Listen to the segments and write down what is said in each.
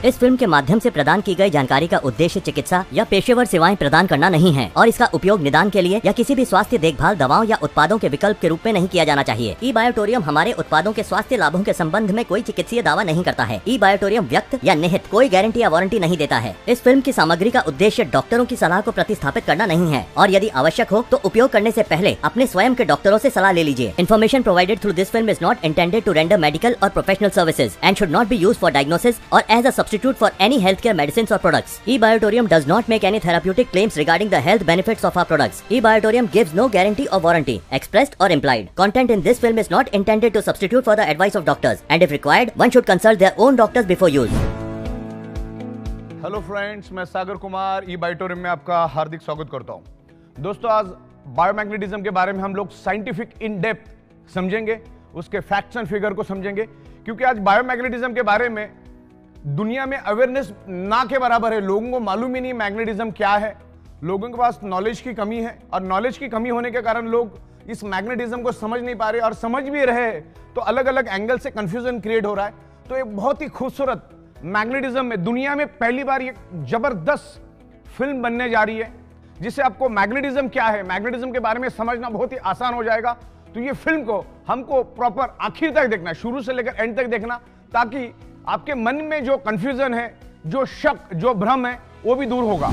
इस फिल्म के माध्यम से प्रदान की गई जानकारी का उद्देश्य चिकित्सा या पेशेवर सेवाएं प्रदान करना नहीं है और इसका उपयोग निदान के लिए या किसी भी स्वास्थ्य देखभाल दवाओं या उत्पादों के विकल्प के रूप में नहीं किया जाना चाहिए। ई बायोटोरियम हमारे उत्पादों के स्वास्थ्य लाभों के संबंध में कोई चिकित्सीय दावा नहीं करता है। ई बायोटोरियम व्यक्त या निहित कोई गारंटी या वारंटी नहीं देता है। इस फिल्म की सामग्री का उद्देश्य डॉक्टरों की सलाह को प्रतिस्थापित करना नहीं है और यदि आवश्यक हो तो उपयोग करने से पहले अपने स्वयं के डॉक्टरों से सलाह ले लीजिए। Information provided through this film is not intended to render medical और professional services and should not be used for diagnosis or as a substitute for any healthcare medicines or products. E-Biotorium does not make any therapeutic claims regarding the health benefits of our products. E-Biotorium gives no guarantee or warranty, expressed or implied. Content in this film is not intended to substitute for the advice of doctors, and if required, one should consult their own doctors before use. Hello friends, मैं Sagar Kumar E-Biotorium में आपका हार्दिक स्वागत करता हूं। दोस्तों, आज biomagnetism के बारे में हम लोग साइंटिफिक इन डेप्थ समझेंगे, उसके फैक्ट्स एंड फिगर को समझेंगे, क्योंकि आज बायोमैग्नेटिज्म के बारे में दुनिया में अवेयरनेस ना के बराबर है। लोगों को मालूम ही नहीं मैग्नेटिज्म क्या है, लोगों के पास नॉलेज की कमी है और नॉलेज की कमी होने के कारण लोग इस मैग्नेटिज्म को समझ नहीं पा रहे और समझ भी रहे तो अलग अलग एंगल से कंफ्यूजन क्रिएट हो रहा है। तो एक बहुत ही खूबसूरत मैग्नेटिज्म में दुनिया में पहली बार एक जबरदस्त फिल्म बनने जा रही है जिससे आपको मैग्नेटिज्म क्या है, मैग्नेटिज्म के बारे में समझना बहुत ही आसान हो जाएगा। तो ये फिल्म को हमको प्रॉपर आखिर तक देखना, शुरू से लेकर एंड तक देखना, ताकि आपके मन में जो कंफ्यूजन है, जो शक, जो भ्रम है, वो भी दूर होगा।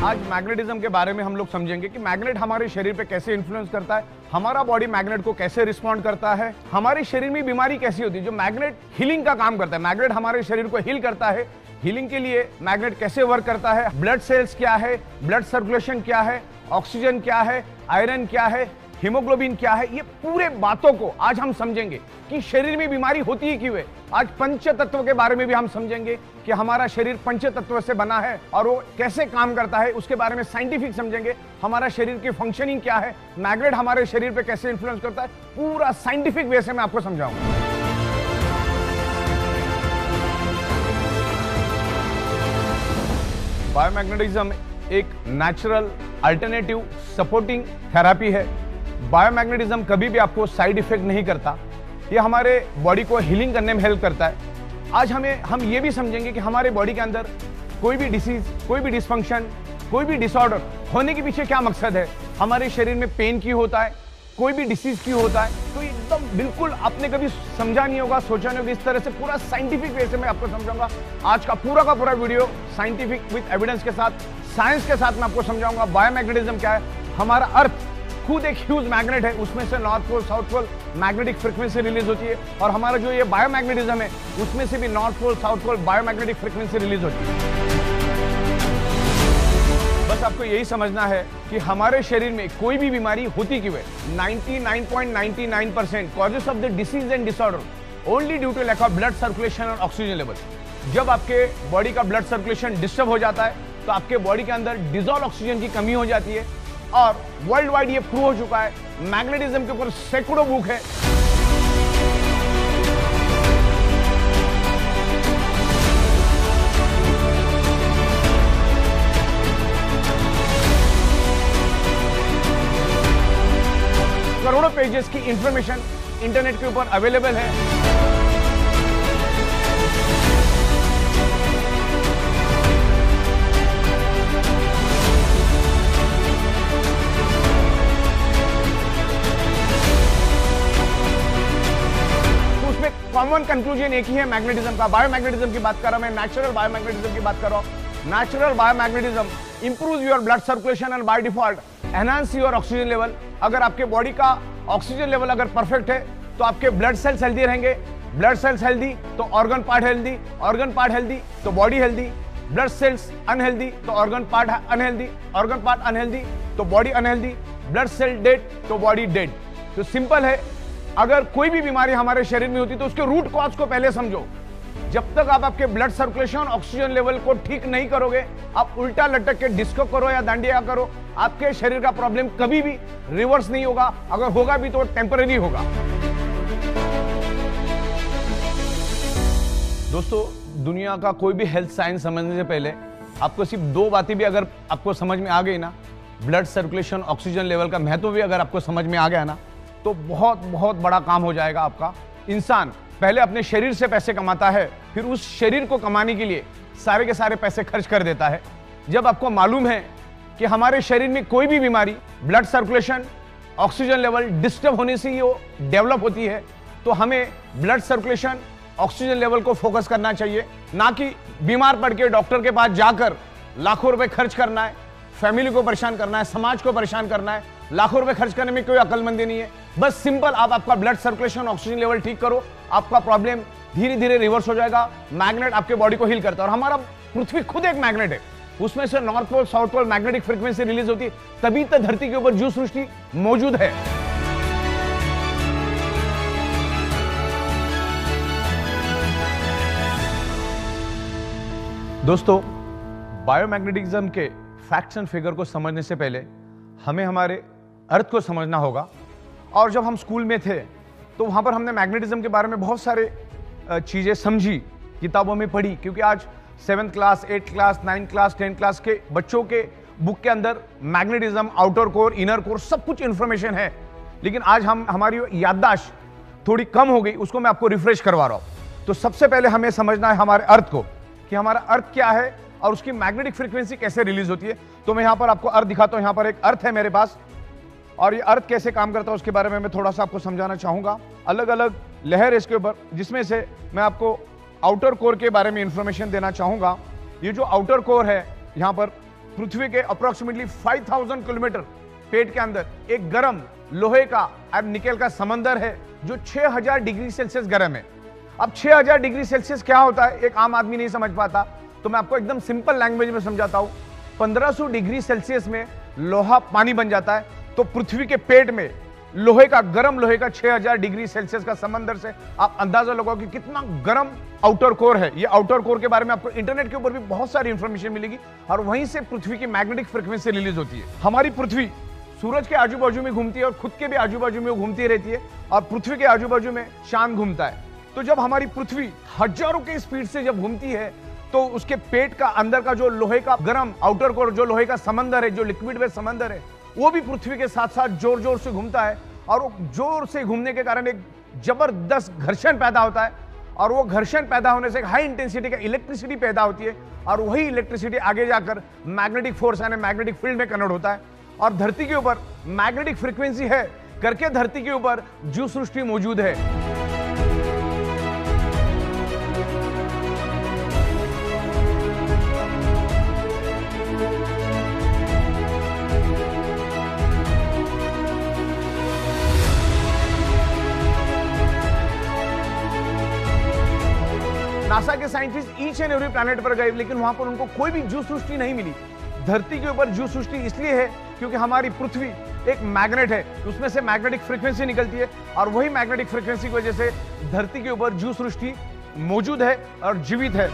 आज मैग्नेटिज्म के बारे में हम लोग समझेंगे कि मैग्नेट हमारे शरीर पे कैसे इन्फ्लुएंस करता है, हमारा बॉडी मैग्नेट को कैसे रिस्पॉन्ड करता है, हमारे शरीर में बीमारी कैसी होती है। जो मैग्नेट हीलिंग का काम करता है, मैग्नेट हमारे शरीर को हील करता है। हीलिंग के लिए मैग्नेट कैसे वर्क करता है, ब्लड सेल्स क्या है, ब्लड सर्कुलेशन क्या है, ऑक्सीजन क्या है, आयरन क्या है, हीमोग्लोबिन क्या है, ये पूरे बातों को आज हम समझेंगे कि शरीर में बीमारी होती ही क्यों है। आज पंच तत्व के बारे में भी हम समझेंगे कि हमारा शरीर पंच तत्व से बना है और वो कैसे काम करता है, उसके बारे में साइंटिफिक समझेंगे। हमारा शरीर की फंक्शनिंग क्या है, मैग्नेट हमारे शरीर पे कैसे इन्फ्लुएंस करता है, पूरा साइंटिफिक वे से मैं आपको समझाऊंगा। बायोमैग्नेटिज्म एक नेचुरल अल्टरनेटिव सपोर्टिंग थेरेपी है। बायोमैग्नेटिज्म कभी भी आपको साइड इफेक्ट नहीं करता, ये हमारे बॉडी को हीलिंग करने में हेल्प करता है। आज हम ये भी समझेंगे कि हमारे बॉडी के अंदर कोई भी डिसीज, कोई भी डिसफंक्शन, कोई भी डिसऑर्डर होने के पीछे क्या मकसद है, हमारे शरीर में पेन क्यों होता है, कोई भी डिसीज क्यों होता है। तो एकदम बिल्कुल आपने कभी समझा नहीं होगा, सोचा नहीं होगा, इस तरह से पूरा साइंटिफिक वे से मैं आपको समझाऊंगा। आज का पूरा वीडियो साइंटिफिक विद एविडेंस के साथ, साइंस के साथ मैं आपको समझाऊंगा बायोमैग्नेटिज्म क्या है। हमारा अर्थ खुद एक ह्यूज मैग्नेट है, उसमें से north pole south pole magnetic frequency release होती है और हमारा जो ये बायोमैग्नेटिज्म है उसमें से भी north pole south pole biomagnetic frequency release होती है। बस आपको यही समझना है कि हमारे शरीर में कोई भी बीमारी होती क्यों है। 99.99% causes of the disease and disorder only due to lack of blood circulation और ऑक्सीजन लेवल। जब आपके बॉडी का ब्लड सर्कुलेशन डिस्टर्ब हो जाता है तो आपके बॉडी के अंदर डिजॉल्व ऑक्सीजन की कमी हो जाती है और वर्ल्ड वाइड ये प्रूव हो चुका है। मैग्नेटिज्म के ऊपर सैकड़ों बुक है। करोड़ों पेजेस की इंफॉर्मेशन इंटरनेट के ऊपर अवेलेबल है। कॉमन कंक्लूजन एक ही है मैग्नेटिज्म का। बायोमैग्नेटिज्म की बात कर रहा हूं मैं, नेचुरल बायोमैग्नेटिज्म की बात कर रहा हूं। Natural biomagnetism improves your blood circulation and by default enhance your oxygen level. अगर आपके बॉडी का ऑक्सीजन लेवल अगर परफेक्ट है तो आपके ब्लड सेल्स हेल्दी रहेंगे, ब्लड सेल्स हेल्दी तो organ part healthy, organ part healthy तो body healthy, blood cells unhealthy तो organ part unhealthy, organ part unhealthy तो body unhealthy, blood cell dead तो बॉडी डेड। तो सिंपल है, अगर कोई भी बीमारी हमारे शरीर में होती तो उसके रूट कॉज को पहले समझो। जब तक आप आपके ब्लड सर्कुलेशन, ऑक्सीजन लेवल को ठीक नहीं करोगे, आप उल्टा लटक के डिस्को करो या डांडिया करो, आपके शरीर का प्रॉब्लम कभी भी रिवर्स नहीं होगा। अगर होगा भी तो टेम्पररी होगा। दोस्तों, दुनिया का कोई भी हेल्थ साइंस समझने से पहले आपको सिर्फ दो बातें भी अगर आपको समझ में आ गई ना, ब्लड सर्कुलेशन, ऑक्सीजन लेवल का महत्व भी अगर आपको समझ में आ गया ना, तो बहुत बहुत बड़ा काम हो जाएगा आपका। इंसान पहले अपने शरीर से पैसे कमाता है, फिर उस शरीर को कमाने के लिए सारे के सारे पैसे खर्च कर देता है। जब आपको मालूम है कि हमारे शरीर में कोई भी बीमारी blood circulation, oxygen level disturb होने से ही वो डेवलप होती है, तो हमें ब्लड सर्कुलेशन, ऑक्सीजन लेवल को फोकस करना चाहिए, ना कि बीमार पड़ के डॉक्टर के पास जाकर लाखों रुपए खर्च करना है, फैमिली को परेशान करना है, समाज को परेशान करना है। लाखों रुपए खर्च करने में कोई अक्लमंदी नहीं है। बस सिंपल आप आपका ब्लड सर्कुलेशन, ऑक्सीजन लेवल ठीक करो, आपका प्रॉब्लम धीरे धीरे रिवर्स हो जाएगा। मैग्नेट आपके बॉडी को हील करता है, और हमारा पृथ्वी खुद एक मैग्नेट है, उसमें से north pole south pole magnetic frequency release होती है, तभी तो धरती के ऊपर जीव सृष्टि मौजूद है। दोस्तों, बायोमैग्नेटिज्म के फैक्ट्स एंड फिगर को समझने से पहले हमें हमारे अर्थ को समझना होगा। और जब हम स्कूल में थे तो वहां पर हमने मैग्नेटिज्म के बारे में बहुत सारे चीजें समझी, किताबों में पढ़ी, क्योंकि आज 7th class, 8th class, 9th class, 10th class के बच्चों के बुक के अंदर magnetism, outer core, inner core, सब कुछ इंफॉर्मेशन है। लेकिन आज हमारी याददाश्त थोड़ी कम हो गई, उसको मैं आपको रिफ्रेश करवा रहा हूं। तो सबसे पहले हमें समझना है हमारे अर्थ को, कि हमारा अर्थ क्या है और उसकी मैग्नेटिक फ्रीक्वेंसी कैसे रिलीज होती है। तो मैं यहां पर आपको अर्थ दिखाता हूं। यहां पर एक अर्थ है मेरे पास, और ये अर्थ कैसे काम करता है उसके बारे में मैं थोड़ा सा आपको समझाना चाहूंगा। अलग अलग लहर इसके ऊपर, जिसमें से मैं आपको आउटर कोर के बारे में इंफॉर्मेशन देना चाहूंगा। ये जो आउटर कोर है, यहां पर पृथ्वी के अप्रोक्सीमेटली 5000 किलोमीटर पेट के अंदर एक गर्म लोहे का और निकेल का समंदर है, जो 6000 डिग्री सेल्सियस गर्म है। अब 6000 डिग्री सेल्सियस क्या होता है, एक आम आदमी नहीं समझ पाता, तो मैं आपको एकदम सिंपल लैंग्वेज में समझाता हूं। 1500 डिग्री सेल्सियस में लोहा पानी बन जाता है, तो पृथ्वी के पेट में लोहे का, गर्म लोहे का 6000 डिग्री सेल्सियस का समंदर से आप अंदाजा लगाओ कि कितना गर्म आउटर कोर है। ये आउटर कोर के बारे में आपको इंटरनेट के ऊपर भी बहुत सारी इंफॉर्मेशन मिलेगी, और वहीं से पृथ्वी की मैग्नेटिक फ्रीक्वेंसी रिलीज होती है। हमारी पृथ्वी सूरज के आजू बाजू में घूमती है, और खुद के भी आजू बाजू में घूमती रहती है, और पृथ्वी के आजू बाजू में चांद घूमता है। तो जब हमारी पृथ्वी हजारों की स्पीड से जब घूमती है, तो उसके पेट का अंदर का जो लोहे का गर्म आउटर कोर, जो लोहे का समंदर है, जो लिक्विड वेज समंदर है, वो भी पृथ्वी के साथ साथ जोर जोर से घूमता है, और वो जोर से घूमने के कारण एक जबरदस्त घर्षण पैदा होता है, और वो घर्षण पैदा होने से एक हाई इंटेंसिटी का इलेक्ट्रिसिटी पैदा होती है, और वही इलेक्ट्रिसिटी आगे जाकर मैग्नेटिक फोर्स यानी मैग्नेटिक फील्ड में कन्वर्ट होता है, और धरती के ऊपर मैग्नेटिक फ्रीक्वेंसी है करके धरती के ऊपर जीव सृष्टि मौजूद है। नासा के scientist each and every planet पर गए, लेकिन वहां पर उनको कोई भी जीव सृष्टि नहीं मिली। धरती के ऊपर जीव सृष्टि इसलिए है क्योंकि हमारी पृथ्वी एक मैग्नेट है, उसमें से मैग्नेटिक फ्रीक्वेंसी निकलती है, और वही मैग्नेटिक फ्रीक्वेंसी की वजह से धरती के ऊपर जीव सृष्टि मौजूद है और जीवित है।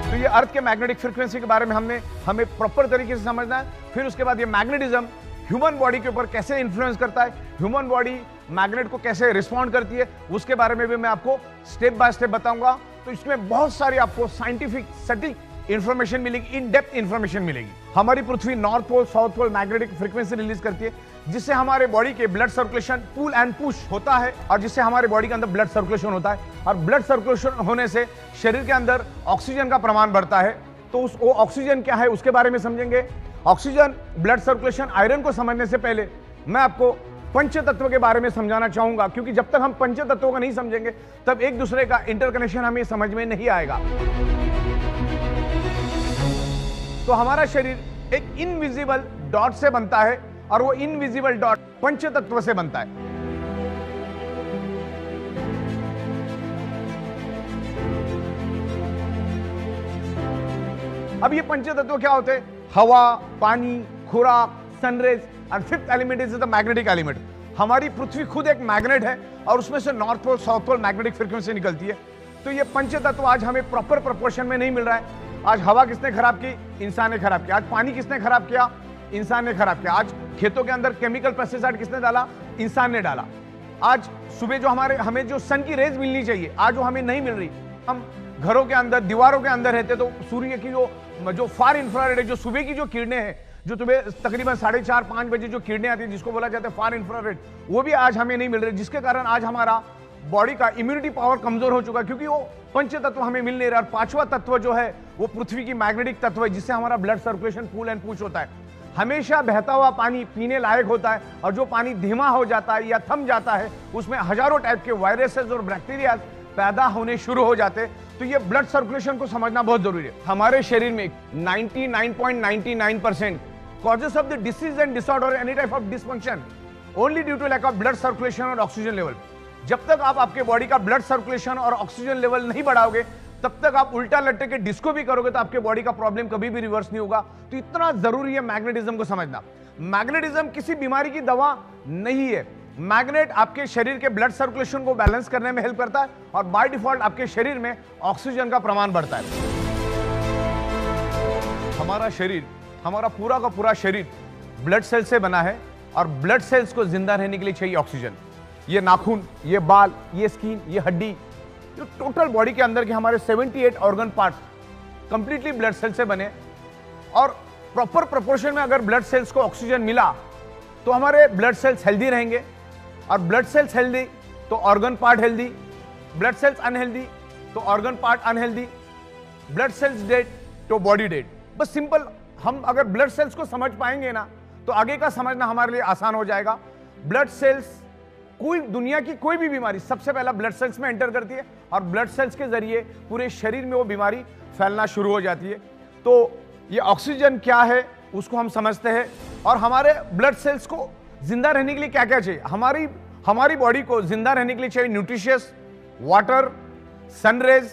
तो ये अर्थ के मैग्नेटिक फ्रीक्वेंसी के बारे में हमें प्रॉपर तरीके से समझना है। फिर उसके बाद ये मैग्नेटिज्म ह्यूमन बॉडी के ऊपर कैसे इन्फ्लुएंस करता है, ह्यूमन बॉडी मैग्नेट को कैसे रिस्पॉन्ड करती है, उसके बारे में भी मैं आपको स्टेप बाय स्टेप बताऊंगा। तो इसमें बहुत सारी आपको साइंटिफिक सटीक इंफॉर्मेशन मिलेगी, इन डेप्थ इंफॉर्मेशन मिलेगी। हमारी पृथ्वी north pole south pole magnetic frequency release करती है, जिससे हमारे बॉडी के blood circulation pull and push होता है, और जिससे हमारे बॉडी के अंदर ब्लड सर्कुलेशन होता है, और ब्लड सर्कुलेशन होने से शरीर के अंदर ऑक्सीजन का प्रमाण बढ़ता है। तो वो ऑक्सीजन क्या है उसके बारे में समझेंगे। ऑक्सीजन, ब्लड सर्कुलेशन, आयरन को समझने से पहले मैं आपको पंच तत्व के बारे में समझाना चाहूंगा, क्योंकि जब तक हम पंच तत्वों को नहीं समझेंगे तब एक दूसरे का इंटरकनेक्शन हमें समझ में नहीं आएगा। तो हमारा शरीर एक इनविजिबल डॉट से बनता है, और वो इनविजिबल डॉट पंच तत्व से बनता है। अब ये पंच तत्व क्या होते हैं? हवा, पानी, खुराक, सनरेज, और fifth element is the magnetic element. हमारी पृथ्वी खुद एक मैग्नेट है, और उसमें से north pole south pole magnetic frequency निकलती है। तो ये पंच तत्व आज हमें प्रॉपर प्रोपोर्शन में नहीं मिल रहा है। आज हवा किसने खराब की? इंसान ने खराब किया। आज पानी किसने खराब किया? इंसान ने खराब किया। आज खेतों के अंदर केमिकल पेस्टिसाइड किसने डाला? इंसान ने डाला। आज सुबह जो हमें जो सन की रेज मिलनी चाहिए, आज वो हमें नहीं मिल रही। हम घरों के अंदर, दीवारों के अंदर रहते, तो सूर्य की जो फार इंफ्रारेड है, जो सुबह की जो किरणें हैं, जो तुम्हें तकरीबन 4:30-5 बजे जो किरणें आती है, जिसको बोला जाता है फार इंफ्रारेड, वो भी आज हमें नहीं मिल रही, जिसके कारण आज हमारा बॉडी का इम्यूनिटी पावर कमजोर हो चुका है, क्योंकि वो पंच तत्व हमें मिल नहीं रहा। और पांचवा तत्व जो है वो पृथ्वी की मैग्नेटिक तत्व है, जिससे हमारा blood circulation pull and push होता है। हमेशा बहता हुआ पानी पीने लायक होता है, और जो पानी धीमा हो जाता है या थम जाता है, उसमें हजारों टाइप के वायरसेस और बैक्टीरिया पैदा होने शुरू हो जाते हैं। तो ये ब्लड सर्कुलेशन को समझना बहुत जरूरी है। हमारे शरीर में 99.99% causes of the disease and disorder any type of dysfunction only due to lack of blood circulation और ऑक्सीजन लेवल। जब तक आप आपके बॉडी का ब्लड सर्कुलेशन और ऑक्सीजन लेवल नहीं बढ़ाओगे, तब तक आप उल्टा लट्टे के डिस्को भी करोगे तो आपके बॉडी का प्रॉब्लम कभी भी रिवर्स नहीं होगा। तो इतना जरूरी है मैग्नेटिज्म को समझना। मैग्नेटिज्म किसी बीमारी की दवा नहीं है। मैग्नेट आपके शरीर के ब्लड सर्कुलेशन को बैलेंस करने में हेल्प करता है, और बाय डिफॉल्ट आपके शरीर में ऑक्सीजन का प्रमाण बढ़ता है। हमारा शरीर, हमारा पूरा का पूरा शरीर ब्लड सेल से बना है, और ब्लड सेल्स को जिंदा रहने के लिए चाहिए ऑक्सीजन। ये नाखून, ये बाल, ये स्किन, ये हड्डी, जो टोटल बॉडी के अंदर के हमारे 78 organ parts completely blood cell से बने, और प्रॉपर प्रोपोर्शन में अगर ब्लड सेल्स को ऑक्सीजन मिला तो हमारे ब्लड सेल्स हेल्दी रहेंगे, और ब्लड सेल्स हेल्दी तो organ part healthy, blood cells unhealthy तो organ part unhealthy, blood cells dead तो बॉडी डेड। बस सिंपल, हम अगर ब्लड सेल्स को समझ पाएंगे ना, तो आगे का समझना हमारे लिए आसान हो जाएगा। ब्लड सेल्स, कोई दुनिया की कोई भी बीमारी सबसे पहला ब्लड सेल्स में एंटर करती है, और ब्लड सेल्स के जरिए पूरे शरीर में वो बीमारी फैलना शुरू हो जाती है। तो ये ऑक्सीजन क्या है उसको हम समझते हैं, और हमारे ब्लड सेल्स को जिंदा रहने के लिए क्या क्या चाहिए। हमारी बॉडी को जिंदा रहने के लिए चाहिए nutritious, water, sun rays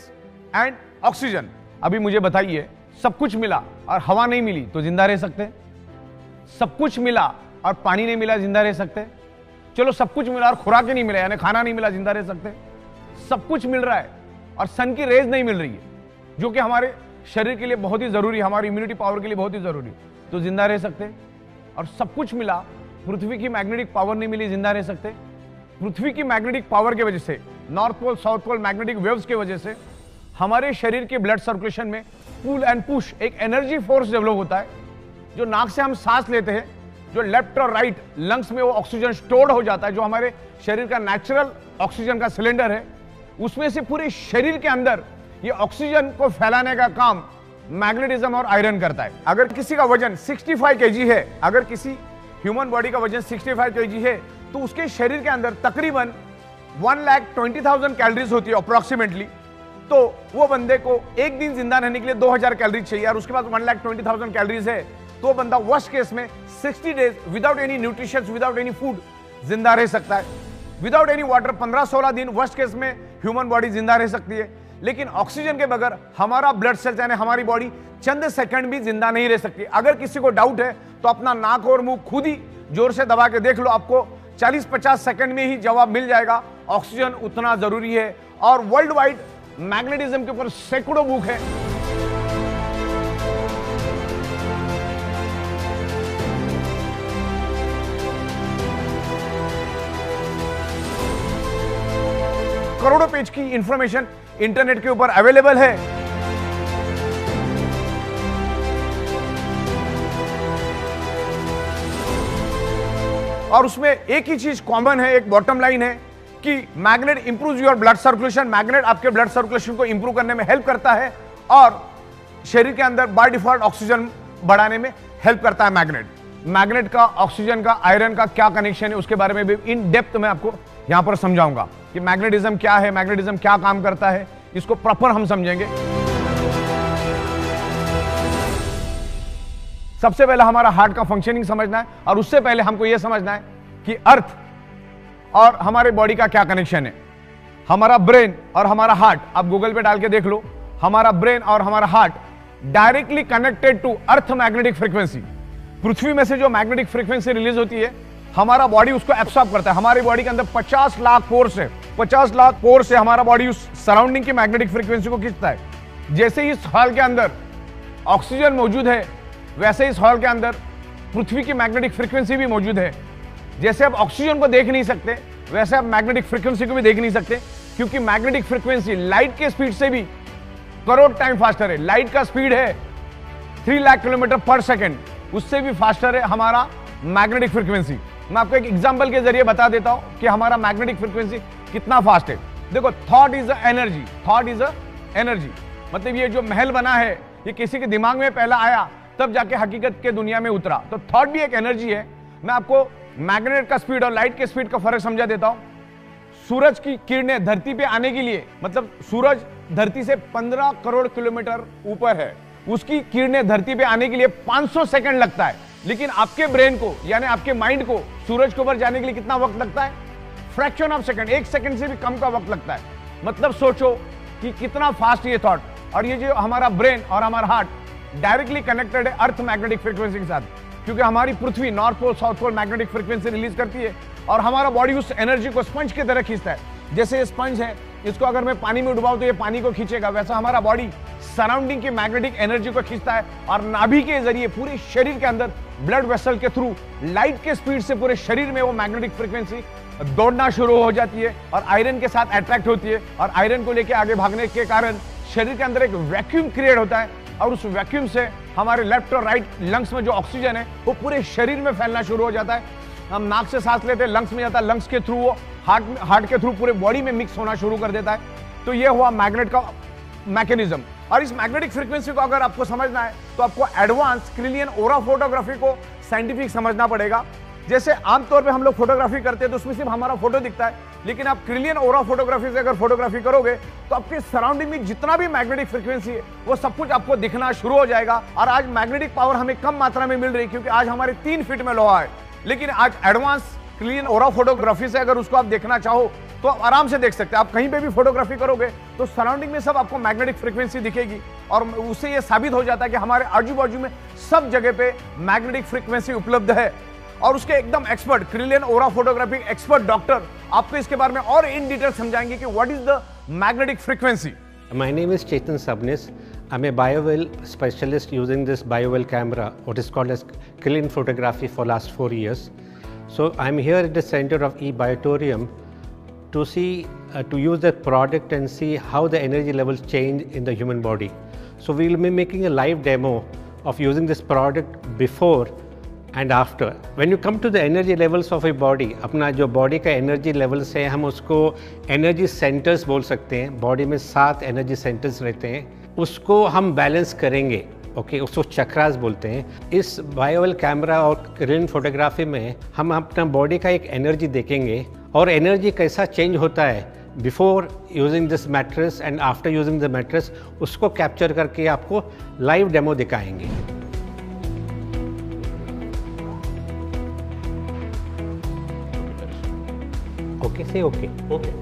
and oxygen. अभी मुझे बताइए, सब कुछ मिला और हवा नहीं मिली तो जिंदा रह सकते? सब कुछ मिला और पानी नहीं मिला, जिंदा रह सकते? चलो, सब कुछ मिला और खुराक ही नहीं मिला, यानी खाना नहीं मिला, जिंदा रह सकते? सब कुछ मिल रहा है और सन की रेज नहीं मिल रही है, जो कि हमारे शरीर के लिए बहुत ही जरूरी है, हमारी इम्यूनिटी पावर के लिए बहुत ही जरूरी है, तो जिंदा रह सकते? और सब कुछ मिला, पृथ्वी की मैग्नेटिक पावर नहीं मिली, जिंदा रह सकते? पृथ्वी की मैग्नेटिक पावर की वजह से, north pole south pole magnetic waves की वजह से हमारे शरीर के ब्लड सर्कुलेशन में पुल एंड पुश एक एनर्जी फोर्स डेवलप होता है। जो नाक से हम सांस लेते हैं, जो लेफ्ट और राइट लंग्स में वो ऑक्सीजन स्टोर्ड हो जाता है, जो हमारे शरीर का नेचुरल ऑक्सीजन का सिलेंडर है, उसमें से पूरे शरीर के अंदर ये ऑक्सीजन को फैलाने का काम मैग्नेटिज्म और आयरन करता है। अगर किसी का वजन 65 kg है, अगर किसी ह्यूमन बॉडी का वजन 65 kg है, तो उसके शरीर के अंदर तकरीबन 1,20,000 कैलोरीज होती है अप्रोक्सीमेटली। तो वो बंदे को एक दिन जिंदा रहने के लिए 2000 कैलोरी चाहिए, और उसके पास 1,20,000 कैलोरीज है, तो वो बंदा वर्स्ट केस में 60 days without any nutrition, without any food जिंदा रह सकता है। विदाउट एनी वाटर 15-16 दिन वर्स्ट केस में ह्यूमन बॉडी जिंदा रह सकती है। लेकिन ऑक्सीजन के बगैर हमारा ब्लड सेल्स यानी हमारी बॉडी चंद सेकंड भी जिंदा नहीं रह सकती। अगर किसी को डाउट है तो अपना नाक और मुंह खुद ही जोर से दबा के देख लो, आपको 40-50 सेकंड में ही जवाब मिल जाएगा। ऑक्सीजन उतना जरूरी है, और वर्ल्ड वाइड मैग्नेटिज्म के ऊपर सैकड़ों बुक है। करोड़ों पेज की इंफॉर्मेशन इंटरनेट के ऊपर अवेलेबल है। और उसमें एक ही चीज कॉमन है, एक बॉटम लाइन है कि magnet improves your blood circulation. Magnet आपके ब्लड सर्कुलेशन को इंप्रूव करने में हेल्प करता है, और शरीर के अंदर बाय डिफॉल्ट ऑक्सीजन बढ़ाने में हेल्प करता है मैग्नेट का ऑक्सीजन का, आयरन का क्या कनेक्शन है, उसके बारे में भी इन डेप्थ में आपको यहां पर समझाऊंगा कि मैग्नेटिज्म क्या है, मैग्नेटिज्म क्या काम करता है, इसको प्रॉपर हम समझेंगे। सबसे पहले हमारा हार्ट का फंक्शनिंग समझना है, और उससे पहले हमको यह समझना है कि अर्थ और हमारे बॉडी का क्या कनेक्शन है। हमारा ब्रेन और हमारा हार्ट, आप गूगल पे डाल के देख लो, हमारा ब्रेन और हमारा heart directly connected to earth magnetic frequency. पृथ्वी में से जो मैग्नेटिक फ्रीक्वेंसी रिलीज होती है, हमारा बॉडी उसको एब्सॉर्ब करता है। हमारी बॉडी के अंदर 50 लाख पोर्स है, 50 लाख पोर्स से हमारा बॉडी उस सराउंडिंग की मैग्नेटिक फ्रीक्वेंसी को खींचता है। जैसे ही इस हॉल के अंदर ऑक्सीजन मौजूद है, वैसे इस हॉल के अंदर पृथ्वी की मैग्नेटिक फ्रीक्वेंसी भी मौजूद है। जैसे आप ऑक्सीजन को देख नहीं सकते, वैसे आप मैग्नेटिक फ्रीक्वेंसी को भी देख नहीं सकते, क्योंकि मैग्नेटिक फ्रीक्वेंसी लाइट के स्पीड से भी करोड़ टाइम फास्टर है। लाइट का स्पीड है 3 लाख किलोमीटर पर सेकेंड, उससे भी फास्टर है हमारा मैग्नेटिक फ्रीक्वेंसी। मैं आपको एक एग्जांपल के जरिए बता देता हूं कि हमारा मैग्नेटिक फ्रीक्वेंसी कितना फास्ट है। देखो, thought is energy, thought is energy. मतलब ये जो महल बना है ये किसी के दिमाग में पहला आया तब जाके हकीकत के दुनिया में उतरा। तो थॉट भी एक एनर्जी है। मैं आपको मैग्नेट का स्पीड और लाइट के स्पीड का फर्क समझा देता हूं। सूरज की किरणें धरती पे आने के लिए, मतलब सूरज धरती से 15 करोड़ किलोमीटर ऊपर है, उसकी किरणें धरती पे आने के लिए 500 सेकंड लगता है। लेकिन आपके ब्रेन को यानी आपके माइंड को सूरज के ऊपर जाने के लिए कितना वक्त लगता है? फ्रैक्शन ऑफ सेकंड, 1 सेकंड से भी कम का वक्त लगता है। मतलब सोचो कि कितना फास्ट ये थॉट। और ये जो हमारा ब्रेन और हमारा हार्ट डायरेक्टली कनेक्टेड है अर्थ मैग्नेटिक फ्रीक्वेंसी के साथ, क्योंकि हमारी पृथ्वी north pole south pole magnetic frequency release करती है और हमारा बॉडी उस एनर्जी को स्पंज की तरह खींचता है। जैसे ये स्पंज है, इसको अगर मैं पानी में डुबाऊं तो ये पानी को खींचेगा, वैसा हमारा बॉडी सराउंडिंग की मैग्नेटिक एनर्जी को खींचता है और नाभि के जरिए पूरे शरीर के अंदर ब्लड वेसल के थ्रू लाइट के स्पीड से पूरे शरीर में वो मैग्नेटिक फ्रीक्वेंसी दौड़ना शुरू हो जाती है और आयरन के साथ अट्रैक्ट होती है और आयरन को लेकर आगे भागने के कारण शरीर के अंदर एक वैक्यूम क्रिएट होता है और उस वैक्यूम से हमारे लेफ्ट और राइट लंग्स में जो ऑक्सीजन है वो पूरे शरीर में फैलना शुरू हो जाता है। हम नाक से सांस लेते हैं, लंग्स में जाता है, लंग्स के थ्रू वो हार्ट के थ्रू पूरे बॉडी में मिक्स होना शुरू कर देता है। तो ये हुआ मैग्नेट का मैकेनिज्म। और इस मैग्नेटिक फ्रीक्वेंसी को अगर आपको समझना है तो आपको एडवांस क्रिलियन ओरा फोटोग्राफी को साइंटिफिक समझना पड़ेगा। जैसे आमतौर पे हम लोग फोटोग्राफी करते हैं तो उसमें सिर्फ हमारा फोटो दिखता है, लेकिन आप क्रिलियन ओरा फोटोग्राफी से अगर फोटोग्राफी करोगे तो आपके सराउंडिंग में जितना भी मैग्नेटिक फ्रीक्वेंसी है वो सब कुछ आपको दिखना शुरू हो जाएगा। और आज मैग्नेटिक पावर हमें कम मात्रा में मिल रही है क्योंकि आज हमारे 3 फीट में लोहा है, लेकिन आज एडवांस क्लियन ओरा फोटोग्राफी से अगर उसको आप देखना चाहो तो आप आराम से देख सकते हैं। आप कहीं पे भी फोटोग्राफी करोगे तो सराउंडिंग में सब आपको मैग्नेटिक फ्रीक्वेंसी दिखेगी और उससे ये साबित हो जाता है कि हमारे आजू बाजू में सब जगह पे मैग्नेटिक फ्रीक्वेंसी उपलब्ध है। और उसके एकदम एक्सपर्ट क्रिलियन ओरा फोटोग्राफी एक्सपर्ट डॉक्टर आपको इसके बारे में और इन डिटेल समझाएंगे कि what is the magnetic frequency. My name is Chetan Sabnis. I'm a biowell specialist using this biowell camera, what is called as Krillin photography for last 4 years. So I'm here at the center of eBiotorium to see, to use the product and see how the energy levels change in the human body. So we'll be making a live demo of using this product before and after. When you come to the energy levels of a body, अपना जो body का energy levels है हम उसको energy centers बोल सकते हैं। body में 7 energy centers रहते हैं, उसको हम balance करेंगे। ओके, उसको चक्रास बोलते हैं। इस बायोवेल कैमरा और क्रिलिन फोटोग्राफी में हम अपना बॉडी का एक एनर्जी देखेंगे और एनर्जी कैसा चेंज होता है before using this mattress and after using the mattress, उसको कैप्चर करके आपको लाइव डेमो दिखाएंगे। ओके से okay Okay.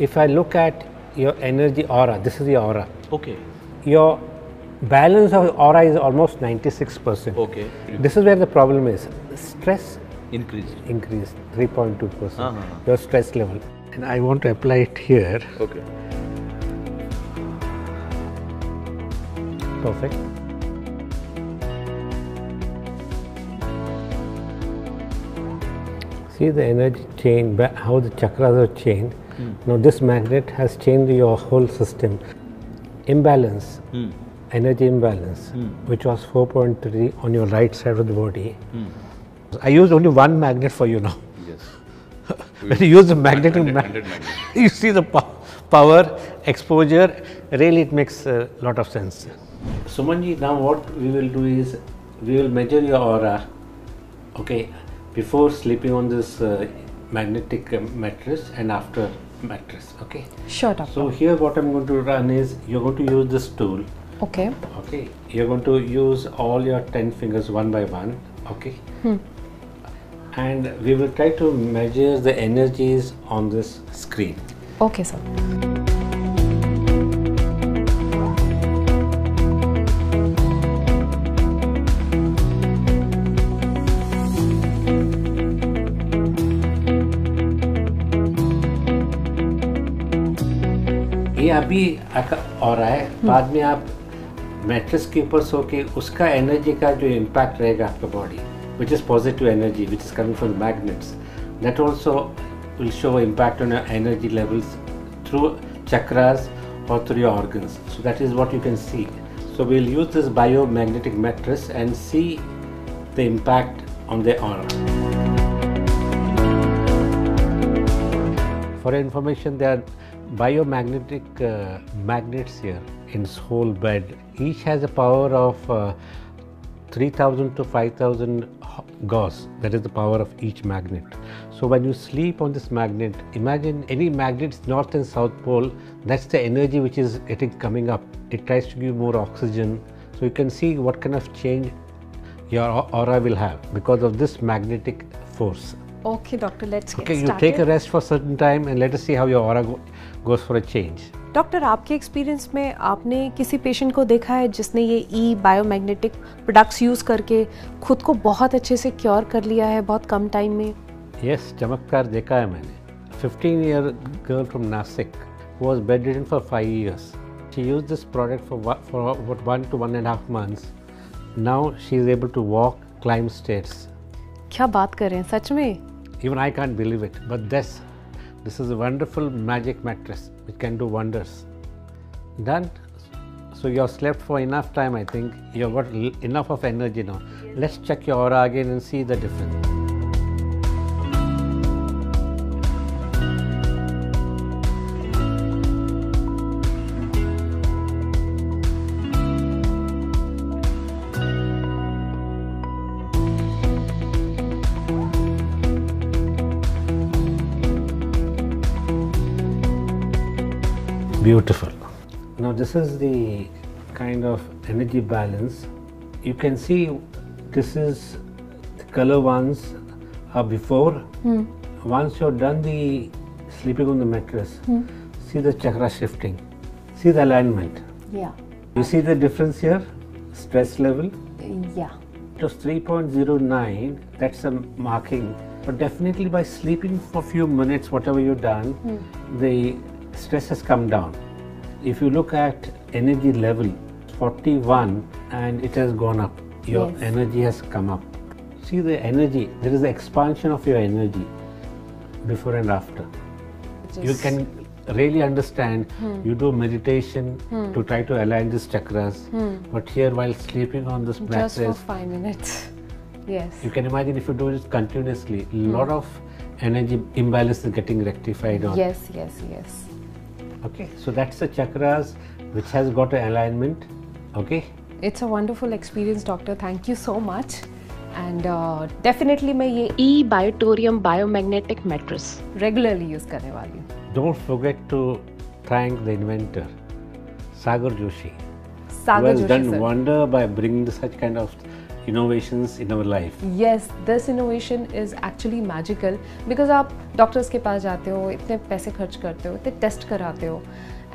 If I look at your energy aura, this is your aura. Okay. Your balance of aura is almost 96%. Okay. This is where the problem is. Stress Increased. increased 3.2%. Uh-huh. Your stress level. And I want to apply it here. Okay. Perfect. See the energy chain, how the chakras are chained. Now this magnet has changed your whole system. Imbalance. Energy imbalance, which was 4.3 on your right side of the body. I used only one magnet for you now. Yes. When you use the magnetic 100 magnet, magnet. you see the power, exposure, really it makes a lot of sense. Sumanji, now what we will do is, we will measure your aura, okay, before sleeping on this magnetic mattress and after mattress, okay? Sure, doctor. So here what I'm going to run is, you're going to use this tool. Okay. Okay, you're going to use all your 10 fingers one by one, okay? And we will try to measure the energies on this screen. Okay, sir. ये अभी हो रहा है, बाद में आप mattress के ऊपर सो के उसका एनर्जी का जो इम्पैक्ट रहेगा आपका body, which is positive energy which is coming from magnets, that also will show impact on your energy levels through chakras or through your organs. So that is what you can see. So So we'll use this biomagnetic mattress and see the impact on the aura. For your information, there are biomagnetic magnets here in this whole bed. Each has a power of 3000 to 5000 Gauss. That is the power of each magnet. So when you sleep on this magnet, imagine any magnet's north and south pole, that's the energy which is coming up. It tries to give more oxygen. So you can see what kind of change your aura will have because of this magnetic force. Okay, doctor, let's get Okay, started. you take a rest for certain time and let us see how your aura goes for a change. Doctor, आपके experience में आपने किसी patient को देखा है जिसने ये ई biomagnetic products use करके खुद को बहुत अच्छे से क्योर कर लिया है बहुत कम टाइम में? Yes, चमत्कार देखा है मैंने. 15-year girl from Nasik who was bedridden for 5 years. She used this product for about 1 to 1.5 months. Now she is able to walk, climb stairs. क्या बात कर रहे हैं, सच में? Even I can't believe it, but this is a wonderful magic mattress which can do wonders. Done. So you have slept for enough time. I think you have got enough of energy now. Let's check your aura again and see the difference. Beautiful. Now this is the kind of energy balance. You can see this is the color ones are before. Once you're done the sleeping on the mattress, see the chakra shifting. See the alignment. Yeah. You see the difference here? Stress level. Yeah. It was 3.09. That's a marking. But definitely by sleeping for a few minutes, whatever you've done, the stress has come down. If you look at energy level, 41 and it has gone up. Your Yes. energy has come up. See the energy, there is the expansion of your energy before and after. You can really understand, you do meditation to try to align these chakras, but here while sleeping on this Just for mattress, 5 minutes. Yes. you can imagine if you do it continuously, a lot of energy imbalance is getting rectified on. Yes, yes, yes. Okay, so that's the chakras which has got an alignment. Okay, It's a wonderful experience, doctor. Thank you so much. And definitely मैं ये e-Biotorium biomagnetic mattress regularly use करने वाली हूँ. don't forget to thank the inventor, Sagar Joshi, who Sagar has Joshi done sir. wonder by bringing such kind of innovations in our life. Yes, this innovation is actually magical because आप doctors के पास जाते हो, इतने पैसे खर्च करते हो, इतने टेस्ट कराते हो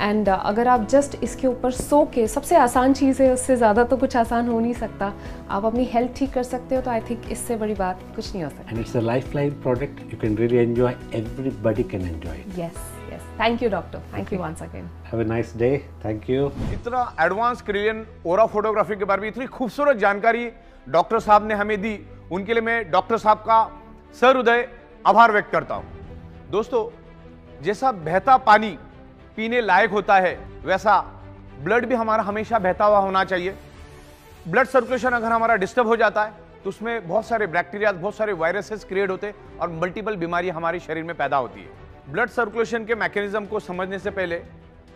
एंड अगर आप जस्ट इसके ऊपर सो के, सबसे आसान चीज़ है, उससे ज़्यादा तो कुछ आसान हो नहीं सकता, आप अपनी हेल्थ ठीक कर सकते हो, तो आई थिंक इससे बड़ी बात कुछ नहीं हो सकती. And it's a lifeline product. You can really enjoy. Everybody can enjoy it. Yes, yes. Thank you, doctor. Thank you once again. Have a nice day. Thank you. इतना एडवांस क्रिलियन ओरा photography के बारे में इतनी खूबसूरत जानकारी doctor साहब ने हमें दी, उनके लिए मैं डॉक्टर साहब का सहृदय आभार व्यक्त करता हूं. दोस्तों, जैसा बहता पानी पीने लायक होता है, वैसा ब्लड भी हमारा हमेशा बहता हुआ होना चाहिए. ब्लड सर्कुलेशन अगर हमारा डिस्टर्ब हो जाता है तो उसमें बहुत सारे बैक्टीरिया, बहुत सारे वायरसेस क्रिएट होते हैं और मल्टीपल बीमारियां हमारे शरीर में पैदा होती है. ब्लड सर्कुलेशन के मैकेनिज्म को समझने से पहले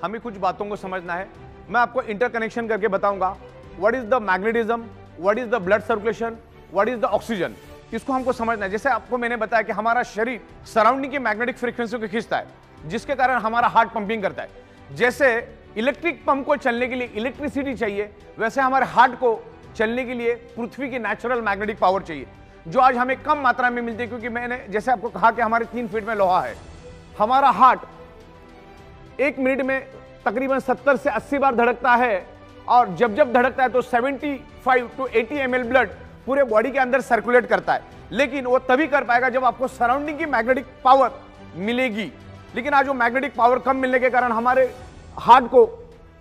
हमें कुछ बातों को समझना है. मैं आपको इंटरकनेक्शन करके बताऊंगा. What is the magnetism, what is the blood circulation, what is the oxygen. इसको हमको समझना है. जैसे आपको मैंने बताया कि हमारा शरीर सराउंडिंग की मैग्नेटिक फ्रीक्वेंसी को खींचता है, जिसके कारण हमारा हार्ट पंपिंग करता है. जैसे इलेक्ट्रिक पंप को चलने के लिए इलेक्ट्रिसिटी चाहिए, वैसे हमारे हार्ट को चलने के लिए पृथ्वी की नेचुरल मैग्नेटिक पावर चाहिए, जो आज हमें कम मात्रा में मिलती है. क्योंकि मैंने जैसे आपको कहा कि हमारे 3 फीट में लोहा है. हमारा हार्ट 1 मिनट में तकरीबन 70 से 80 बार धड़कता है, और जब जब धड़कता है तो 75 to 80 ml ब्लड पूरे बॉडी के अंदर सर्कुलेट करता है. लेकिन वो तभी कर पाएगा जब आपको सराउंडिंग की मैग्नेटिक पावर मिलेगी. लेकिन आज वो मैग्नेटिक पावर कम मिलने के कारण हमारे हार्ट को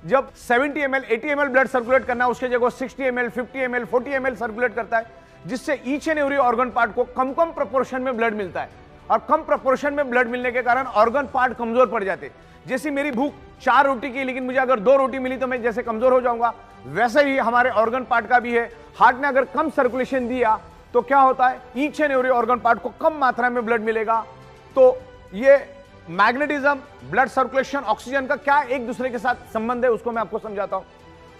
जब 70 ml 80 ml ब्लड सर्कुलेट करना है, उसके जगह 60 ml 50 ml 40 ml सर्कुलेट करता है, जिससे each and every organ part को कम कम प्रोपोर्शन में ब्लड मिलता है. और कम प्रोपोर्शन में ब्लड मिलने के कारण ऑर्गन पार्ट कमजोर पड़ जाते. जैसी मेरी भूख 4 रोटी की, लेकिन मुझे अगर 2 रोटी मिली तो मैं जैसे कमजोर हो जाऊंगा, वैसे ही हमारे ऑर्गन पार्ट का भी है। हार्ट ने अगर कम सर्कुलेशन दिया तो क्या होता है, each and every organ part को कम मात्रा में ब्लड मिलेगा। तो ये मैग्नेटिज्म, ब्लड सर्कुलेशन, ऑक्सीजन का क्या एक दूसरे के साथ संबंध है उसको मैं आपको समझाता हूं।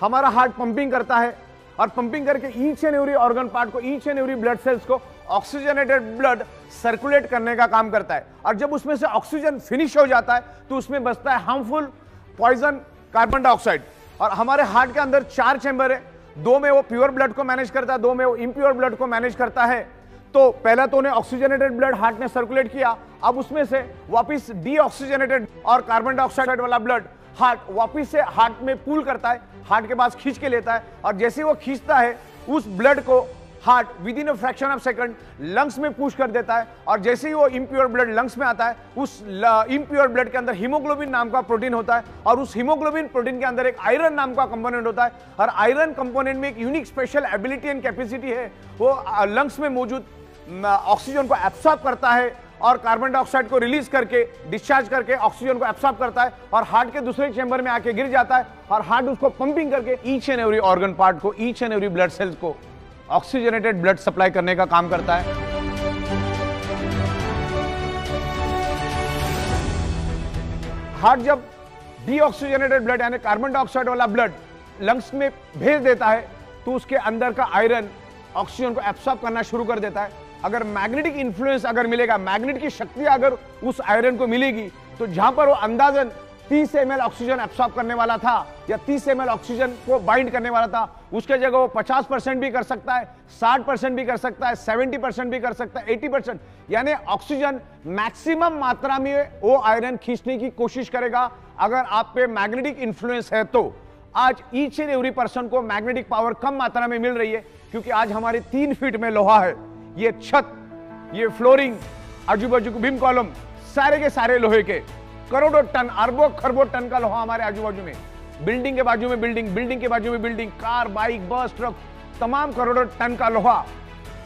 हमारा हार्ट पंपिंग करता है और पंपिंग करके each and every organ part को, each and every blood cells को ऑक्सीजनेटेड ब्लड सर्कुलेट करने का काम करता है। और जब उसमें से ऑक्सीजन फिनिश हो जाता है तो उसमें बचता है हार्मफुल पॉइजन कार्बन डाइऑक्साइड। और हमारे हार्ट के अंदर 4 चैम्बर है, 2 में वो प्योर ब्लड को मैनेज करता है, 2 में वो इम्प्योर ब्लड को मैनेज करता है। तो पहला तो उन्हें ऑक्सीजनेटेड ब्लड हार्ट ने सर्कुलेट किया, अब उसमें से वापस डीऑक्सीजनेटेड और कार्बन डाइऑक्साइड वाला ब्लड हार्ट वापस से हार्ट में पूल करता है, हार्ट के पास खींच के लेता है। और जैसे वो खींचता है उस ब्लड को heart with in a fraction of second lungs में पुश कर देता है। और जैसे ही वो इम्प्योर ब्लड लंग्स में आता है, उस इम्प्योर ब्लड के अंदर हीमोग्लोबिन नाम का प्रोटीन होता है और उस हीमोग्लोबिन प्रोटीन के अंदर एक आयरन नाम का कंपोनेंट होता है। और आयरन कंपोनेंट में एक unique special ability and capacity है, वो लंग्स में मौजूद ऑक्सीजन को एब्सॉर्ब करता है और कार्बन डाइऑक्साइड को रिलीज करके, डिस्चार्ज करके ऑक्सीजन को एब्सॉर्ब करता है और हार्ट के दूसरे चैम्बर में आके गिर जाता है। और हार्ट उसको पंपिंग करके each and every organ part को, each and every blood cells को ऑक्सीजनेटेड ब्लड सप्लाई करने का काम करता है। हार्ट जब डीऑक्सीजनेटेड ब्लड यानी कार्बन डाइऑक्साइड वाला ब्लड लंग्स में भेज देता है तो उसके अंदर का आयरन ऑक्सीजन को एब्सॉर्ब करना शुरू कर देता है। अगर मैग्नेटिक इन्फ्लुएंस अगर मिलेगा, मैग्नेट की शक्ति अगर उस आयरन को मिलेगी, तो जहां पर वो अंदाजन 30 ml ऑक्सीजन एब्सॉर्ब करने वाला था या 30 ml ऑक्सीजन को बाइंड करने वाला था, उसके जगह वो 50% भी कर सकता है, 60% भी कर सकता है, 70% भी कर सकता है, 80%, यानी ऑक्सीजन मैक्सिमम मात्रा में वो आयरन खींचने की कोशिश करेगा अगर आप पे मैग्नेटिक इन्फ्लुएंस है तो। आज ईच एंड एवरी पर्सन को मैग्नेटिक पावर कम मात्रा में मिल रही है क्योंकि आज हमारे 3 फीट में लोहा है। ये छत, ये फ्लोरिंग, आजू बाजू बीम कॉलम, सारे के सारे लोहे के, करोड़ों टन, अरबों खरबों टन का लोहा हमारे आजू बाजू में, बिल्डिंग के बाजू में बिल्डिंग, बिल्डिंग के बाजू में बिल्डिंग, कार, बाइक, बस, ट्रक, तमाम करोड़ों टन का लोहा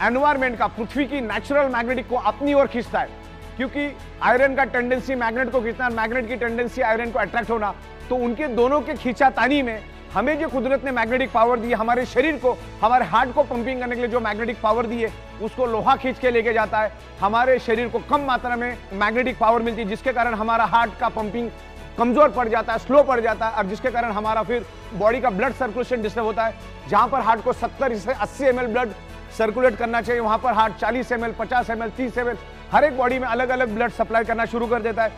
एनवायरमेंट का, पृथ्वी की नेचुरल मैग्नेटिक को अपनी ओर खींचता है। क्योंकि आयरन का टेंडेंसी मैग्नेट को खींचना, मैग्नेट की टेंडेंसी आयरन को अट्रैक्ट होना, तो उनके दोनों के खींचातानी में हमें जो कुदरत ने मैग्नेटिक पावर दी है, हमारे शरीर को, हमारे हार्ट को पंपिंग करने के लिए जो मैग्नेटिक पावर दी है, उसको लोहा खींच के लेके जाता है। हमारे शरीर को कम मात्रा में मैग्नेटिक पावर मिलती है जिसके कारण हमारा हार्ट का पंपिंग कमजोर पड़ जाता है, स्लो पड़ जाता है और जिसके कारण हमारा फिर बॉडी का ब्लड सर्कुलेशन डिस्टर्ब होता है। जहां पर हार्ट को 70 से 80 ml ब्लड सर्कुलेट करना चाहिए, वहां पर हार्ट 40 ml, 50 ml, 30 ml हर एक बॉडी में अलग अलग ब्लड सप्लाई करना शुरू कर देता है।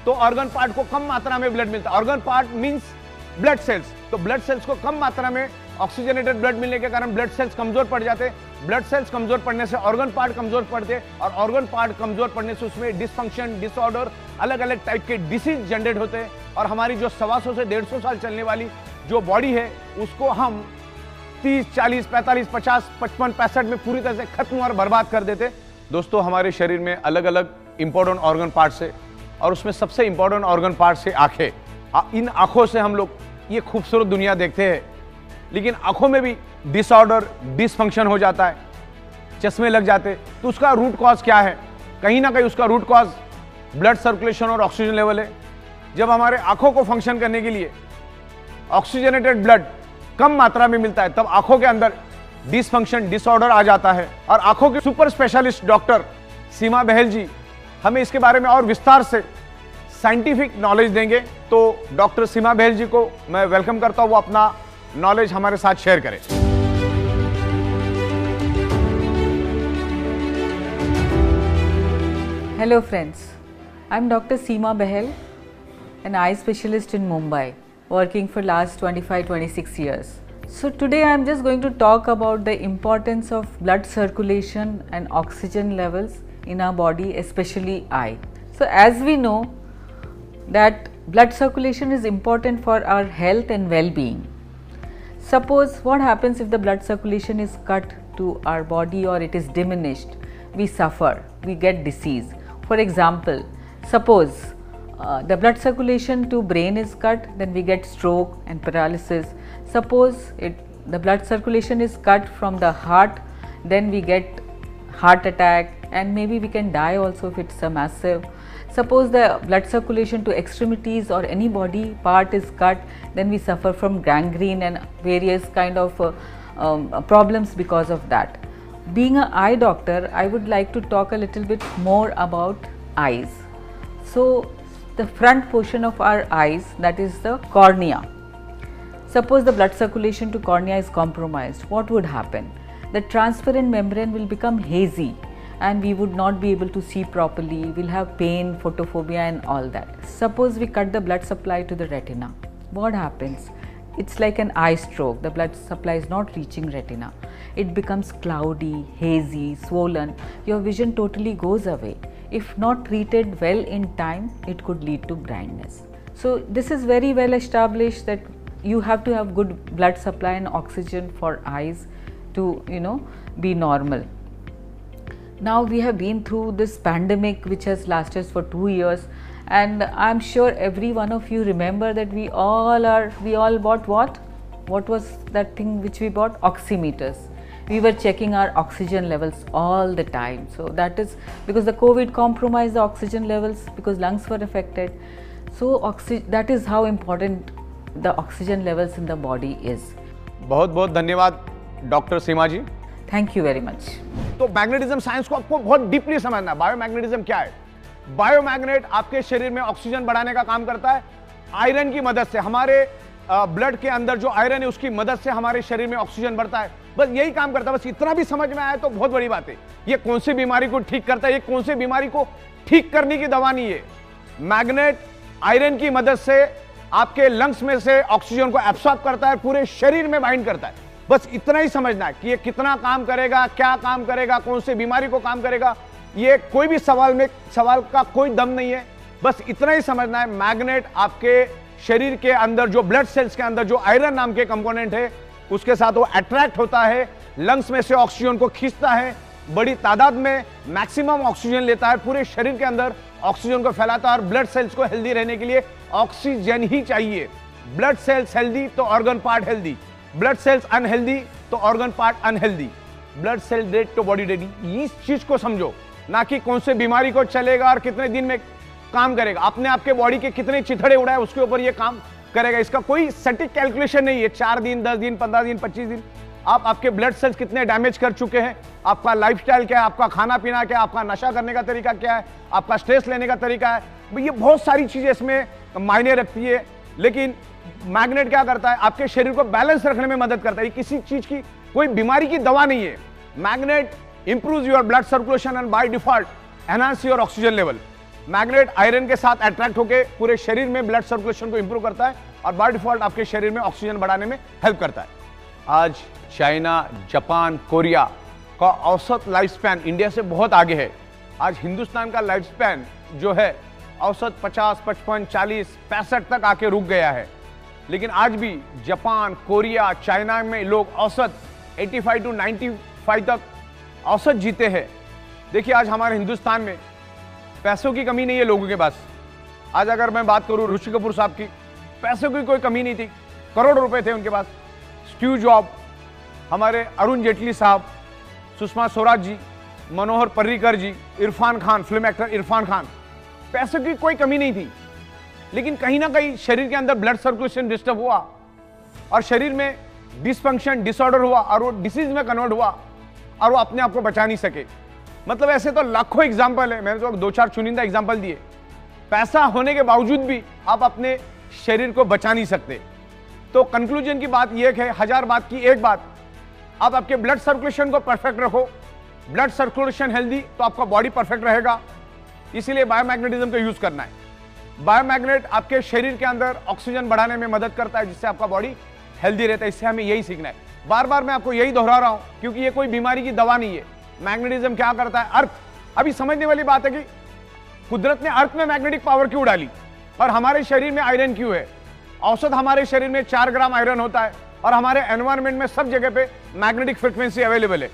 तो ऑर्गन पार्ट को कम मात्रा में ब्लड मिलता है। Organ part means blood cells, तो ब्लड सेल्स को कम मात्रा में ऑक्सीजनेटेड ब्लड मिलने के कारण ब्लड सेल्स कमजोर पड़ जाते हैं। ब्लड सेल्स कमजोर पड़ने से ऑर्गन पार्ट कमजोर पड़ते हैं और ऑर्गन पार्ट कमजोर पड़ने से उसमें डिसफंक्शन, डिसऑर्डर, अलग अलग टाइप के डिसीज जनरेट होते हैं। और हमारी जो 125 से 150 साल चलने वाली जो बॉडी है उसको हम 30, 40, 45, 50, 55, 65 में पूरी तरह से खत्म और बर्बाद कर देते। दोस्तों, हमारे शरीर में अलग अलग इंपॉर्टेंट ऑर्गन पार्ट्स है और उसमें सबसे इंपॉर्टेंट ऑर्गन पार्ट्स है आंखें। इन आंखों से हम लोग ये खूबसूरत दुनिया देखते हैं, लेकिन आंखों में भी डिसऑर्डर, डिसफंक्शन हो जाता है, चश्मे लग जाते। तो उसका रूट कॉज क्या है? कहीं ना कहीं उसका रूट कॉज ब्लड सर्कुलेशन और ऑक्सीजन लेवल है। जब हमारे आंखों को फंक्शन करने के लिए ऑक्सीजनेटेड ब्लड कम मात्रा में मिलता है, तब आंखों के अंदर डिसफंक्शन, डिसऑर्डर आ जाता है। और आंखों के सुपर स्पेशलिस्ट डॉक्टर सीमा बहल जी हमें इसके बारे में और विस्तार से साइंटिफिक नॉलेज देंगे। तो डॉक्टर सीमा बहल जी को मैं वेलकम करता हूं, वो अपना नॉलेज हमारे साथ शेयर करें। Hello friends, I'm Dr. Seema Bahel, an eye specialist in Mumbai, working for last 25-26 years. So today I'm just going to talk about the importance of blood circulation and oxygen levels in our body, especially eye. So as we know that blood circulation is important for our health and well-being. Suppose what happens if the blood circulation is cut to our body or it is diminished? We suffer, we get disease. For example, suppose the blood circulation to brain is cut, then we get stroke and paralysis. Suppose the blood circulation is cut from the heart, then we get heart attack and maybe we can die also if it's a massive. Suppose the blood circulation to extremities or any body part is cut, then we suffer from gangrene and various kind of problems because of that. Being an eye doctor, I would like to talk a little bit more about eyes. So the front portion of our eyes, that is the cornea. Suppose the blood circulation to cornea is compromised, what would happen? The transparent membrane will become hazy and we would not be able to see properly, we'll have pain, photophobia and all that. Suppose we cut the blood supply to the retina, what happens? It's like an eye stroke, the blood supply is not reaching retina. It becomes cloudy, hazy, swollen, your vision totally goes away. If not treated well in time, it could lead to blindness. So this is very well established that you have to have good blood supply and oxygen for eyes to, be normal. Now we have been through this pandemic which has lasted for 2 years, and I'm sure every one of you remember that we all bought what? What was that thing which we bought? Oximeters. We were checking our oxygen levels all the time. So that is because the COVID compromised the oxygen levels because lungs were affected. So that is how important the oxygen levels in the body is. बहुत बहुत धन्यवाद doctor Seema ji. Thank you very much. तो magnetism science को आपको बहुत deeply समझना है। Biomagnetism क्या है? बायोमैग्नेट आपके शरीर में ऑक्सीजन बढ़ाने का काम करता है आयरन की मदद से। हमारे ब्लड के अंदर जो आयरन है उसकी मदद से हमारे शरीर में ऑक्सीजन बढ़ता है, बस यही काम करता है। बस इतना भी समझ में आया तो बहुत बड़ी बात है। ये कौन सी बीमारी को ठीक करता है, ये कौन सी बीमारी को ठीक करने की दवा नहीं है। मैग्नेट आयरन की मदद से आपके लंग्स में से ऑक्सीजन को एब्सॉर्ब करता है, पूरे शरीर में बाइंड करता है। बस इतना ही समझना है कि ये कितना काम करेगा, क्या काम करेगा, कौन सी बीमारी को काम करेगा, ये कोई भी सवाल का कोई दम नहीं है। बस इतना ही समझना है मैग्नेट आपके शरीर के अंदर जो ब्लड सेल्स के अंदर जो आयरन नाम के कंपोनेंट है उसके साथ वो अट्रैक्ट होता है, लंग्स में से ऑक्सीजन को खींचता है, बड़ी तादाद में मैक्सिमम ऑक्सीजन लेता है, पूरे शरीर के अंदर ऑक्सीजन को फैलाता है। और ब्लड सेल्स को हेल्दी रहने के लिए ऑक्सीजन ही चाहिए। ब्लड सेल्स हेल्दी तो organ part healthy, blood cells unhealthy तो organ part unhealthy. Blood cell dead तो बॉडी डेड। इस चीज को समझो, ना कि कौन से बीमारी को चलेगा और कितने दिन में काम करेगा। आपने आपके बॉडी के कितने चिथड़े उड़ाए उसके ऊपर ये काम करेगा। इसका कोई सटीक कैलकुलेशन नहीं है। 4 दिन, 10 दिन, 15 दिन, 25 दिन। आप आपके ब्लड सेल्स कितने डैमेज कर चुके हैं, आपका लाइफस्टाइल क्या है, आपका खाना पीना क्या है, आपका नशा करने का तरीका क्या है, आपका स्ट्रेस लेने का तरीका है, ये बहुत सारी चीजें इसमें मायने रखती है। लेकिन मैग्नेट क्या करता है, आपके शरीर को बैलेंस रखने में मदद करता है। ये किसी चीज की कोई बीमारी की दवा नहीं है। Magnet improves your blood circulation and by default enhance your oxygen level. Magnet iron के साथ अट्रैक्ट होकर पूरे शरीर में ब्लड सर्कुलेशन को इंप्रूव करता है और बाय डिफॉल्ट आपके शरीर में ऑक्सीजन बढ़ाने में हेल्प करता है। आज चाइना, जापान, कोरिया का औसत लाइफ स्पैन इंडिया से बहुत आगे है। आज हिंदुस्तान का लाइफ स्पैन जो है औसत 50, 55, 40, 65 तक आके रुक गया है। लेकिन आज भी जापान, कोरिया, चाइना में लोग औसत 85 to 95 तक औसत जीते हैं। देखिए आज हमारे हिंदुस्तान में पैसों की कमी नहीं है लोगों के पास। आज अगर मैं बात करूं ऋषि कपूर साहब की, पैसों की कोई कमी नहीं थी, करोड़ों रुपए थे उनके पास। स्टीव जॉब, हमारे अरुण जेटली साहब, सुषमा स्वराज जी, मनोहर पर्रिकर जी, इरफान खान, फिल्म एक्टर इरफान खान, पैसों की कोई कमी नहीं थी। लेकिन कहीं ना कहीं शरीर के अंदर ब्लड सर्कुलेशन डिस्टर्ब हुआ और शरीर में डिसफंक्शन, डिसऑर्डर हुआ और वो डिसीज में कन्वर्ट हुआ और वो अपने आप को बचा नहीं सके। मतलब ऐसे तो लाखों एग्जाम्पल है, मैंने तो 2-4 चुनिंदा एग्जाम्पल दिए। पैसा होने के बावजूद भी आप अपने शरीर को बचा नहीं सकते। तो कंक्लूजन की बात यह है, 1000 बात की एक बात, आप आपके ब्लड सर्कुलेशन को परफेक्ट रखो। ब्लड सर्कुलेशन हेल्दी तो आपका बॉडी परफेक्ट रहेगा। इसीलिए बायोमैग्नेटिज्म का यूज करना है। बायोमैग्नेट आपके शरीर के अंदर ऑक्सीजन बढ़ाने में मदद करता है, जिससे आपका बॉडी हेल्दी रहता है। इससे हमें यही सीखना है। बार बार मैं आपको यही दोहरा रहा हूं क्योंकि ये कोई बीमारी की दवा नहीं है। मैग्नेटिज्म क्या करता है, अर्थ, अभी समझने वाली बात है कि कुदरत ने अर्थ में मैग्नेटिक पावर क्यों डाली और हमारे शरीर में आयरन क्यों है। औसत हमारे शरीर में 4 ग्राम आयरन होता है और हमारे एनवायरमेंट में सब जगह पे मैग्नेटिक फ्रिक्वेंसी अवेलेबल है।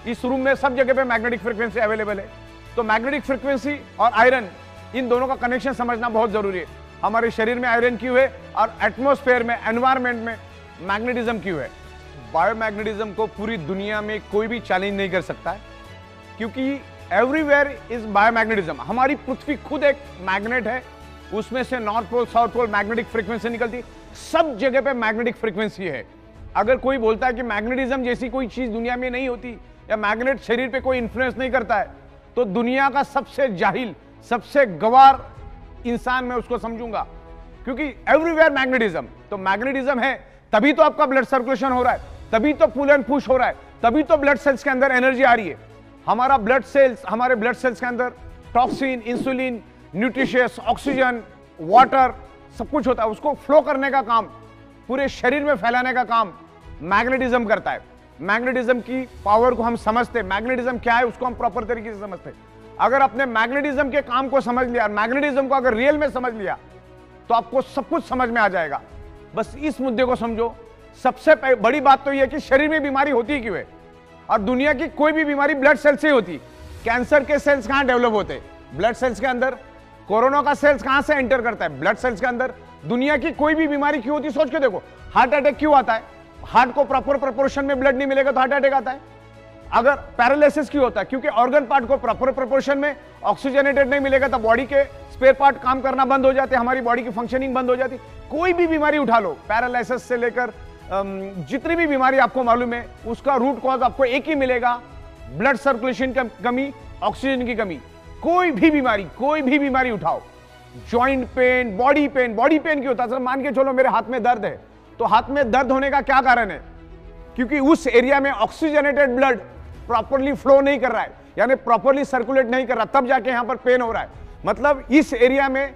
इस रूम में सब जगह पे मैग्नेटिक फ्रिक्वेंसी अवेलेबल है। तो मैग्नेटिक फ्रिक्वेंसी और आयरन, इन दोनों का कनेक्शन समझना बहुत जरूरी है। हमारे शरीर में आयरन क्यों है और एटमॉस्फेयर में, एनवायरमेंट में मैग्नेटिज्म क्यों है। बायोमैग्नेटिज्म को पूरी दुनिया में कोई भी चैलेंज नहीं कर सकता है क्योंकि एवरीवेयर इज बायोमैग्नेटिज्म। हमारी पृथ्वी खुद एक मैग्नेट है, उसमें से north pole south pole magnetic frequency निकलती, सब जगह पे मैग्नेटिक फ्रीक्वेंसी है। अगर कोई बोलता है कि मैग्नेटिज्म जैसी कोई चीज दुनिया में नहीं होती या मैग्नेट शरीर पे कोई इंफ्लुएंस नहीं करता है, तो दुनिया का सबसे जाहिल, सबसे गवार इंसान मैं उसको समझूंगा, क्योंकि एवरीवेयर मैग्नेटिज्म। तो मैग्नेटिज्म है तभी तो आपका ब्लड सर्कुलेशन हो रहा है, तभी तो पुल एंड पुश हो रहा है, तभी तो ब्लड सेल्स के अंदर एनर्जी आ रही है। हमारे ब्लड सेल्स के अंदर toxin, insulin, nutritious, oxygen, water सब कुछ होता है, उसको फ्लो करने का काम, पूरे शरीर में फैलाने का काम मैग्नेटिज्म करता है। मैग्नेटिज्म की पावर को हम समझते, मैग्नेटिज्म क्या है उसको हम प्रॉपर तरीके से समझते। अगर आपने मैग्नेटिज्म के काम को समझ लिया, मैग्नेटिज्म को अगर रियल में समझ लिया, तो आपको सब कुछ समझ में आ जाएगा। बस इस मुद्दे को समझो। सबसे बड़ी बात तो यह है कि शरीर में बीमारी होती क्यों है, और दुनिया की कोई भी बीमारी ब्लड सेल से होती। कैंसर के सेल्स कहां डेवलप होते? ब्लड सेल्स के अंदर। कोरोना का सेल्स कहां से एंटर करता है? ब्लड सेल्स के अंदर। दुनिया की कोई भी बीमारी क्यों होती, सोच के देखो। हार्ट अटैक क्यों आता है? हार्ट को प्रॉपर प्रोपोर्शन में ब्लड नहीं मिलेगा तो हार्ट अटैक आता है। अगर पैरालिसिस क्यों होता है? क्योंकि ऑर्गन पार्ट को प्रॉपर प्रोपोर्शन में ऑक्सीजनेटेड नहीं मिलेगा तो बॉडी के स्पेयर पार्ट काम करना बंद हो जाते हैं, हमारी बॉडी की फंक्शनिंग बंद हो जाती। कोई भी बीमारी उठा लो, पैरालिसिस से लेकर जितनी भी बीमारी आपको मालूम है, उसका रूट कॉज आपको एक ही मिलेगा, ब्लड सर्कुलेशन की कमी, ऑक्सीजन की कमी। कोई भी बीमारी उठाओ, जॉइंट पेन, बॉडी पेन क्यों होता है? सर मान के चलो मेरे हाथ में दर्द है, तो हाथ में दर्द होने का क्या कारण है? क्योंकि उस एरिया में ऑक्सीजनेटेड ब्लड प्रॉपरली फ्लो नहीं कर रहा है, यानी प्रॉपरली सर्कुलेट नहीं कर रहा, तब जाके यहां पर पेन हो रहा है। मतलब इस एरिया में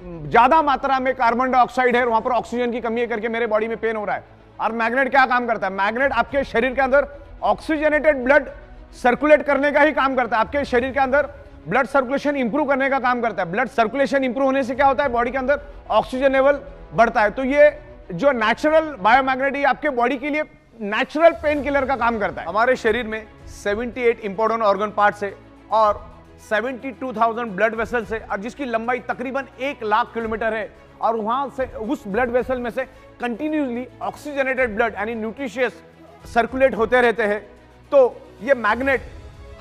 ज्यादा मात्रा में कार्बन डाइऑक्साइड है, वहां पर ऑक्सीजन की कमी है करके मेरे बॉडी में पेन हो रहा है। और मैग्नेट क्या काम करता है? मैग्नेट आपके शरीर के अंदर ऑक्सीजनेटेड ब्लड सर्कुलेट करने का ही काम करता है, आपके शरीर के अंदर ब्लड सर्कुलेशन इंप्रूव करने का काम करता है। ब्लड सर्कुलेशन इंप्रूव होने से क्या होता है? बॉडी के अंदर ऑक्सीजन लेवल बढ़ता है। तो ये जो नेचुरल बायोमैग्नेट आपके बॉडी के लिए नेचुरल पेन किलर का काम करता है। हमारे शरीर में 78 इंपॉर्टेंट ऑर्गन पार्ट्स है और 72,000 ब्लड वेसल्स है, और जिसकी लंबाई तकरीबन 1 लाख किलोमीटर है। और वहां से उस ब्लड वेसल में से कंटिन्यूसली ऑक्सीजनेटेड ब्लड यानी न्यूट्रिशियस सर्कुलेट होते रहते हैं। तो ये मैग्नेट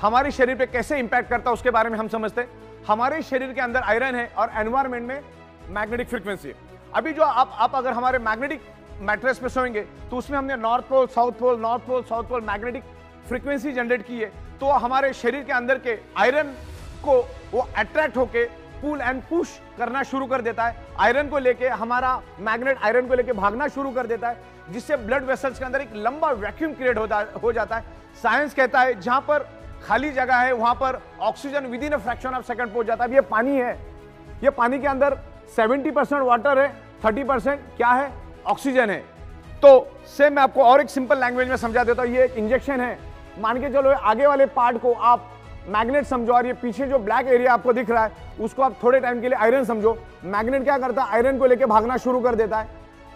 हमारे शरीर पे कैसे इंपैक्ट करता है उसके बारे में हम समझते हैं। हमारे शरीर के अंदर आयरन है और एनवायरमेंट में मैग्नेटिक फ्रीक्वेंसी है। अभी जो आप अगर हमारे मैग्नेटिक मैट्रेस पे सोएंगे तो उसमें हमने north pole south pole magnetic frequency generate की है। तो हमारे शरीर के अंदर के आयरन को वो अट्रैक्ट होके पुल एंड पुश करना शुरू कर देता है। आयरन को लेके हमारा मैग्नेट आयरन को लेके भागना शुरू कर देता है, जिससे ब्लड वेसल्स के अंदर एक लंबा वैक्यूम क्रिएट हो जाता है। साइंस कहता है जहां पर खाली जगह है वहां पर oxygen with in a fraction of second पहुंच जाता है। ये पानी है, ये पानी के अंदर 70% वाटर है, 30% क्या है? ऑक्सीजन है। तो से मैं आपको और एक सिंपल लैंग्वेज में समझा देता हूं। ये एक इंजेक्शन है, मान के चलो आगे वाले पार्ट को आप मैग्नेट समझो और ये पीछे जो ब्लैक एरिया आपको दिख रहा है उसको आप थोड़े टाइम के लिए आयरन समझो। मैग्नेट क्या करता है? आयरन को लेके भागना शुरू कर देता है,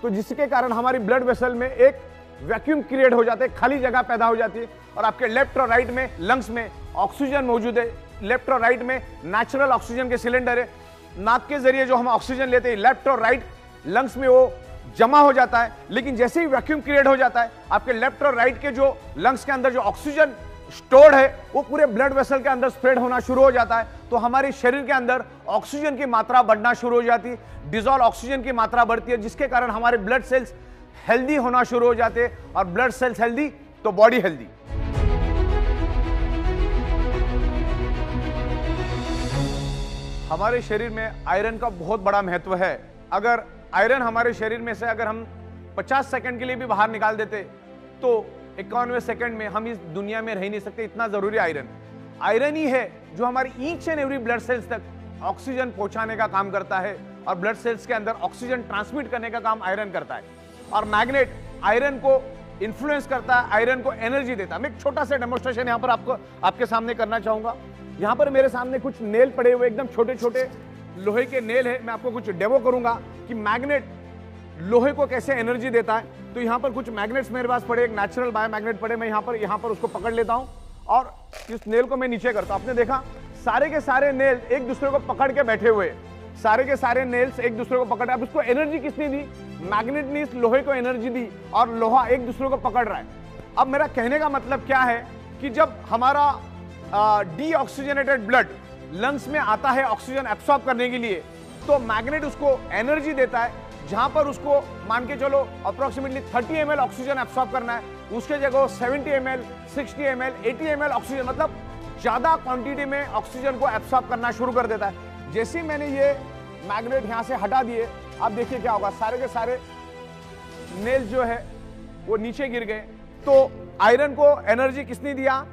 तो जिसके कारण हमारी ब्लड वेसल में एक वैक्यूम क्रिएट हो जाते हैं, खाली जगह पैदा हो जाती है और आपके लेफ्ट और राइट में लंग्स में ऑक्सीजन मौजूद है। लेफ्ट और राइट में नेचुरल ऑक्सीजन के सिलेंडर है, नाक के जरिए जो हम ऑक्सीजन लेते हैं लेफ्ट और राइट लंग्स में वो जमा हो जाता है। लेकिन जैसे ही वैक्यूम क्रिएट हो जाता है आपके लेफ्ट और राइट के जो लंग्स के अंदर जो ऑक्सीजन स्टोर्ड है वो पूरे ब्लड वेसल के अंदर स्प्रेड होना शुरू हो जाता है। तो हमारे शरीर के अंदर ऑक्सीजन की मात्रा बढ़ना शुरू हो जाती है, डिसॉल्व ऑक्सीजन की मात्रा बढ़ती है, जिसके कारण हमारे ब्लड सेल्स हेल्दी होना शुरू हो जाते हैं और ब्लड सेल्स हेल्दी तो बॉडी हेल्दी। हमारे शरीर में आयरन का बहुत बड़ा महत्व है। अगर आयरन हमारे शरीर में से अगर हम 50 सेकंड के लिए भी बाहर निकाल देते तो 51वें सेकंड में हम इस दुनिया में रह नहीं सकते, इतना जरूरी आयरन। आयरन ही है जो हमारी each and every blood sales तक ऑक्सीजन पहुंचाने का काम करता है और ब्लड सेल्स के अंदर ऑक्सीजन ट्रांसमिट करने का काम आयरन करता है। और मैग्नेट आयरन को इन्फ्लुएंस करता है, आयरन को एनर्जी देता है। मैं एक छोटा सा डेमोस्ट्रेशन यहां पर आपके सामने करना चाहूंगा। यहां पर मेरे सामने कुछ नेल पड़े हुए, एकदम छोटे छोटे लोहे के नेल है। मैं आपको कुछ डेमो करूंगा कि मैग्नेट लोहे को कैसे एनर्जी देता है। तो यहाँ पर कुछ मैग्नेट्स मेरे पास पड़े, एक नेचुरल बायोमैग्नेट पड़े। मैं यहाँ पर उसको पकड़ लेता हूँ और इस नेल को मैं नीचे करता हूँ। आपने देखा सारे के सारे नेल एक दूसरे को पकड़ के बैठे हुए, सारे के सारे नेल्स एक दूसरे को पकड़। अब इसको एनर्जी किसने दी? मैग्नेट ने इस लोहे को एनर्जी दी और लोहा एक दूसरे को पकड़ रहा है। अब मेरा कहने का मतलब क्या है कि जब हमारा डीऑक्सीजनेटेड ब्लड लंग्स में आता है ऑक्सीजन एब्सॉर्ब करने के लिए, तो मैग्नेट उसको एनर्जी देता है। जहां पर उसको मान के चलो अप्रोक्सीमेटली 30 ml ऑक्सीजन एब्सॉर्ब करना है, उसके जगह 70 ml, 60 ml, 80 ml ऑक्सीजन, मतलब ज्यादा क्वांटिटी में ऑक्सीजन को एब्सॉर्ब करना शुरू कर देता है। जैसे ही मैंने ये मैग्नेट यहां से हटा दिए, आप देखिए क्या होगा, सारे के सारे नेल जो है वो नीचे गिर गए। तो आयरन को एनर्जी किसने दिया?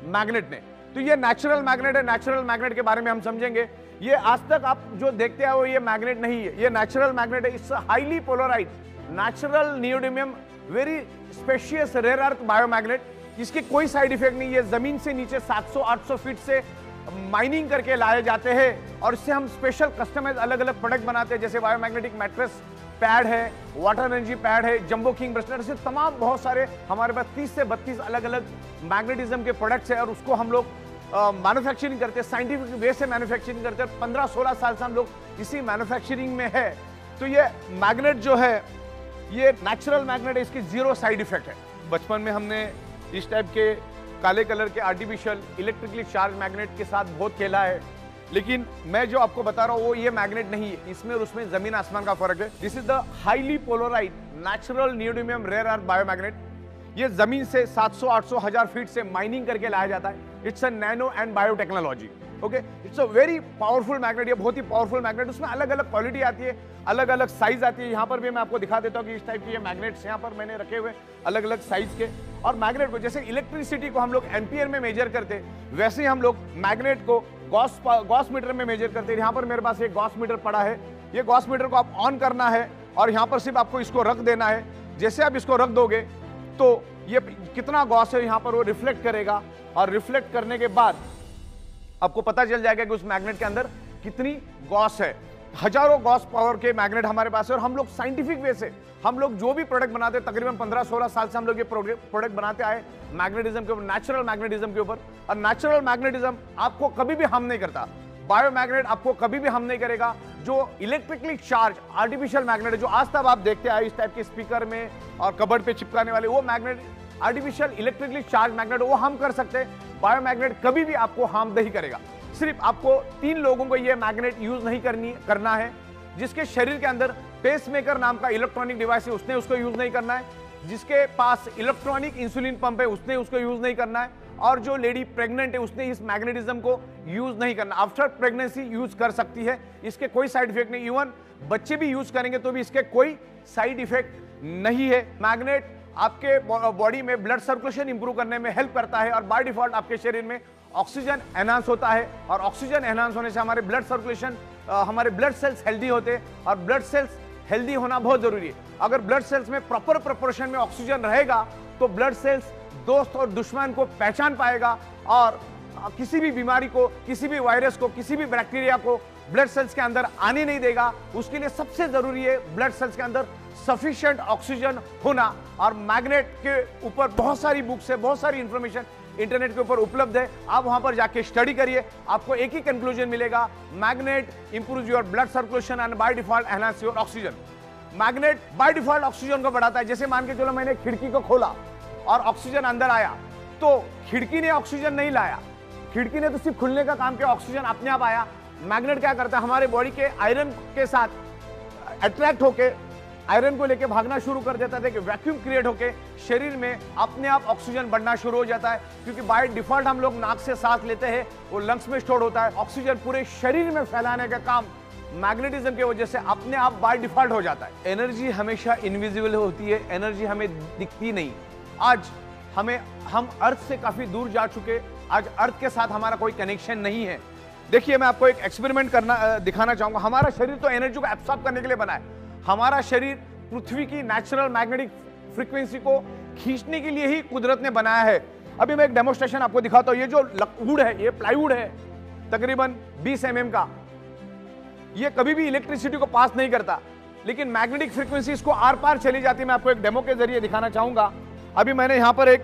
मैग्नेट ने। तो ये नेचुरल मैग्नेट है। नेचुरल मैग्नेट के बारे में हम समझेंगे। ये आज तक आप जो देखते हैं वो ये मैग्नेट नहीं है, ये नेचुरल मैग्नेट है। It's highly polarised natural neodymium very specious rare earth biomagnet. इसके कोई साइड इफेक्ट नहीं है। जमीन से नीचे 700-800 फीट से माइनिंग करके लाए जाते हैं और इससे हम स्पेशल कस्टमाइज अलग अलग प्रोडक्ट बनाते हैं, जैसे बायोमैग्नेटिक मैट्रेस पैड है, वाटर एनर्जी पैड है, जंबो किंग ब्रेसलेट, ऐसे तमाम बहुत सारे हमारे पास 30 से 32 अलग अलग मैग्नेटिज्म के प्रोडक्ट्स है और उसको हम लोग मैन्युफैक्चरिंग करते हैं, साइंटिफिक वे से मैन्युफैक्चरिंग करते हैं। 15-16 साल से हम लोग इसी मैन्युफैक्चरिंग में है। तो ये मैग्नेट जो है ये नेचुरल मैग्नेट है, इसकी जीरो साइड इफेक्ट है। बचपन में हमने इस टाइप के काले कलर के आर्टिफिशियल इलेक्ट्रिकली चार्ज मैग्नेट के साथ बहुत खेला है, लेकिन मैं जो आपको बता रहा हूँ वो ये मैग्नेट नहीं है। इसमें और उसमें जमीन आसमान का फर्क है। This is the highly polarised natural neodymium rare earth biomagnet. ये जमीन से 700-800 हजार फीट से माइनिंग करके लाया जाता है। It's a nano and biotechnology. Okay, it's a very powerful magnet. ये बहुत ही पावरफुल मैग्नेट। उसमें अलग अलग क्वालिटी आती है, अलग अलग साइज आती है। यहाँ पर भी मैं आपको दिखा देता हूँ कि इस टाइप के ये मैग्नेट्स यहाँ पर मैंने रखे हुए अलग अलग साइज के। और मैग्नेट को जैसे इलेक्ट्रिसिटी को हम लोग एम्पियर में मेजर करते, वैसे ही हम लोग मैग्नेट को गॉस मीटर में मेजर करते हैं। यहाँ पर मेरे पास एक गॉस मीटर पड़ा है। ये गॉस मीटर को आप ऑन करना है और यहाँ पर सिर्फ आपको इसको रख देना है। जैसे आप इसको रख दोगे तो ये कितना गॉस है यहाँ पर वो रिफ्लेक्ट करेगा और रिफ्लेक्ट करने के बाद आपको पता चल जाएगा कि उस मैग्नेट के अंदर कितनी गॉस है। हजारों गॉस पावर के मैग्नेट हमारे पास है और हम लोग साइंटिफिक वे से हम लोग जो भी प्रोडक्ट बनाते हैं, तकरीबन 15-16 साल से हम लोग ये प्रोडक्ट बनाते आए मैग्नेटिज्म के ऊपर, नेचुरल मैग्नेटिज्म के ऊपर। और नेचुरल मैग्नेटिज्म आपको कभी भी हार्म नहीं करता। बायोमैग्नेट आपको कभी भी हार्म नहीं करेगा। जो इलेक्ट्रिकली चार्ज आर्टिफिशियल मैग्नेट है जो आज तक आप देखते आए इस टाइप के स्पीकर में और कबर्ड पे चिपकाने वाले, वो magnet artificial electrically charge magnet वो हम कर सकते हैं। बायोमैग्नेट कभी भी आपको हार्म नहीं करेगा। सिर्फ आपको 3 लोगों को ये मैग्नेट यूज नहीं करना है। जिसके शरीर के अंदर पेसमेकर नाम का इलेक्ट्रॉनिक डिवाइस है उसने उसको यूज नहीं करना है। जिसके पास इलेक्ट्रॉनिक इंसुलिन पंप है उसने उसको यूज नहीं करना है। और जो लेडी प्रेग्नेंट है उसने इस मैग्नेटिज्म को यूज नहीं करना। आफ्टर प्रेगनेंसी यूज कर सकती है, इसके कोई साइड इफेक्ट नहीं। इवन बच्चे भी यूज करेंगे तो भी इसके कोई साइड इफेक्ट नहीं है। मैग्नेट आपके बॉडी में ब्लड सर्कुलेशन इंप्रूव करने में हेल्प करता है और बाय डिफॉल्ट आपके शरीर में ऑक्सीजन एनहांस होता है और ऑक्सीजन एनहांस होने से हमारे ब्लड सर्कुलेशन, हमारे ब्लड सेल्स हेल्दी होते हैं और ब्लड सेल्स हेल्दी होना बहुत जरूरी है। अगर ब्लड सेल्स में प्रॉपर प्रोपोर्शन में ऑक्सीजन रहेगा तो ब्लड सेल्स दोस्त और दुश्मन को पहचान पाएगा और किसी भी बीमारी को, किसी भी वायरस को, किसी भी बैक्टीरिया को ब्लड सेल्स के अंदर आने नहीं देगा। उसके लिए सबसे जरूरी है ब्लड सेल्स के अंदर सफिशिएंट ऑक्सीजन होना। और मैग्नेट के ऊपर बहुत सारी बुक्स है, बहुत सारी इंफॉर्मेशन इंटरनेट के ऊपर उपलब्ध है। आप वहां पर जाके स्टडी करिए, आपको एक ही कंक्लूजन मिलेगा, magnet improves your blood circulation and by default enhance your oxygen. Magnet by default oxygen को बढ़ाता है। जैसे मान के चलो मैंने खिड़की को खोला और ऑक्सीजन अंदर आया, तो खिड़की ने ऑक्सीजन नहीं लाया, खिड़की ने तो सिर्फ खुलने का काम किया, ऑक्सीजन अपने आप आया। मैग्नेट क्या करता है, हमारे बॉडी के आयरन के साथ अट्रैक्ट होके आयरन को लेके भागना शुरू कर देता है कि वैक्यूम क्रिएट होके शरीर में अपने आप ऑक्सीजन बढ़ना शुरू हो जाता है। क्योंकि बाय डिफॉल्ट हम लोग नाक से सांस लेते हैं, वो लंग्स में स्टोर होता है। ऑक्सीजन पूरे शरीर में फैलाने का काम मैग्नेटिज्म की वजह से अपने आप बाय डिफॉल्ट हो जाता है। एनर्जी हमेशा इनविजिबल होती है, एनर्जी हमें दिखती नहीं। आज हम अर्थ से काफी दूर जा चुके, आज अर्थ के साथ हमारा कोई कनेक्शन नहीं है। देखिए मैं आपको एक एक्सपेरिमेंट दिखाना चाहूंगा। हमारा शरीर तो एनर्जी को एब्सॉर्ब करने के लिए बना है। हमारा शरीर पृथ्वी की नेचुरल मैग्नेटिक फ्रीक्वेंसी को खींचने के लिए ही कुदरत ने बनाया है। अभी मैं एक डेमोस्ट्रेशन आपको दिखाता हूं। ये जो वुड है, ये प्लाईवुड है तकरीबन 20 mm का। ये कभी भी इलेक्ट्रिसिटी को पास नहीं करता, लेकिन मैग्नेटिक फ्रीक्वेंसी इसको आर पार चली जाती है। मैं आपको एक डेमो के जरिए दिखाना चाहूंगा। अभी मैंने यहां पर एक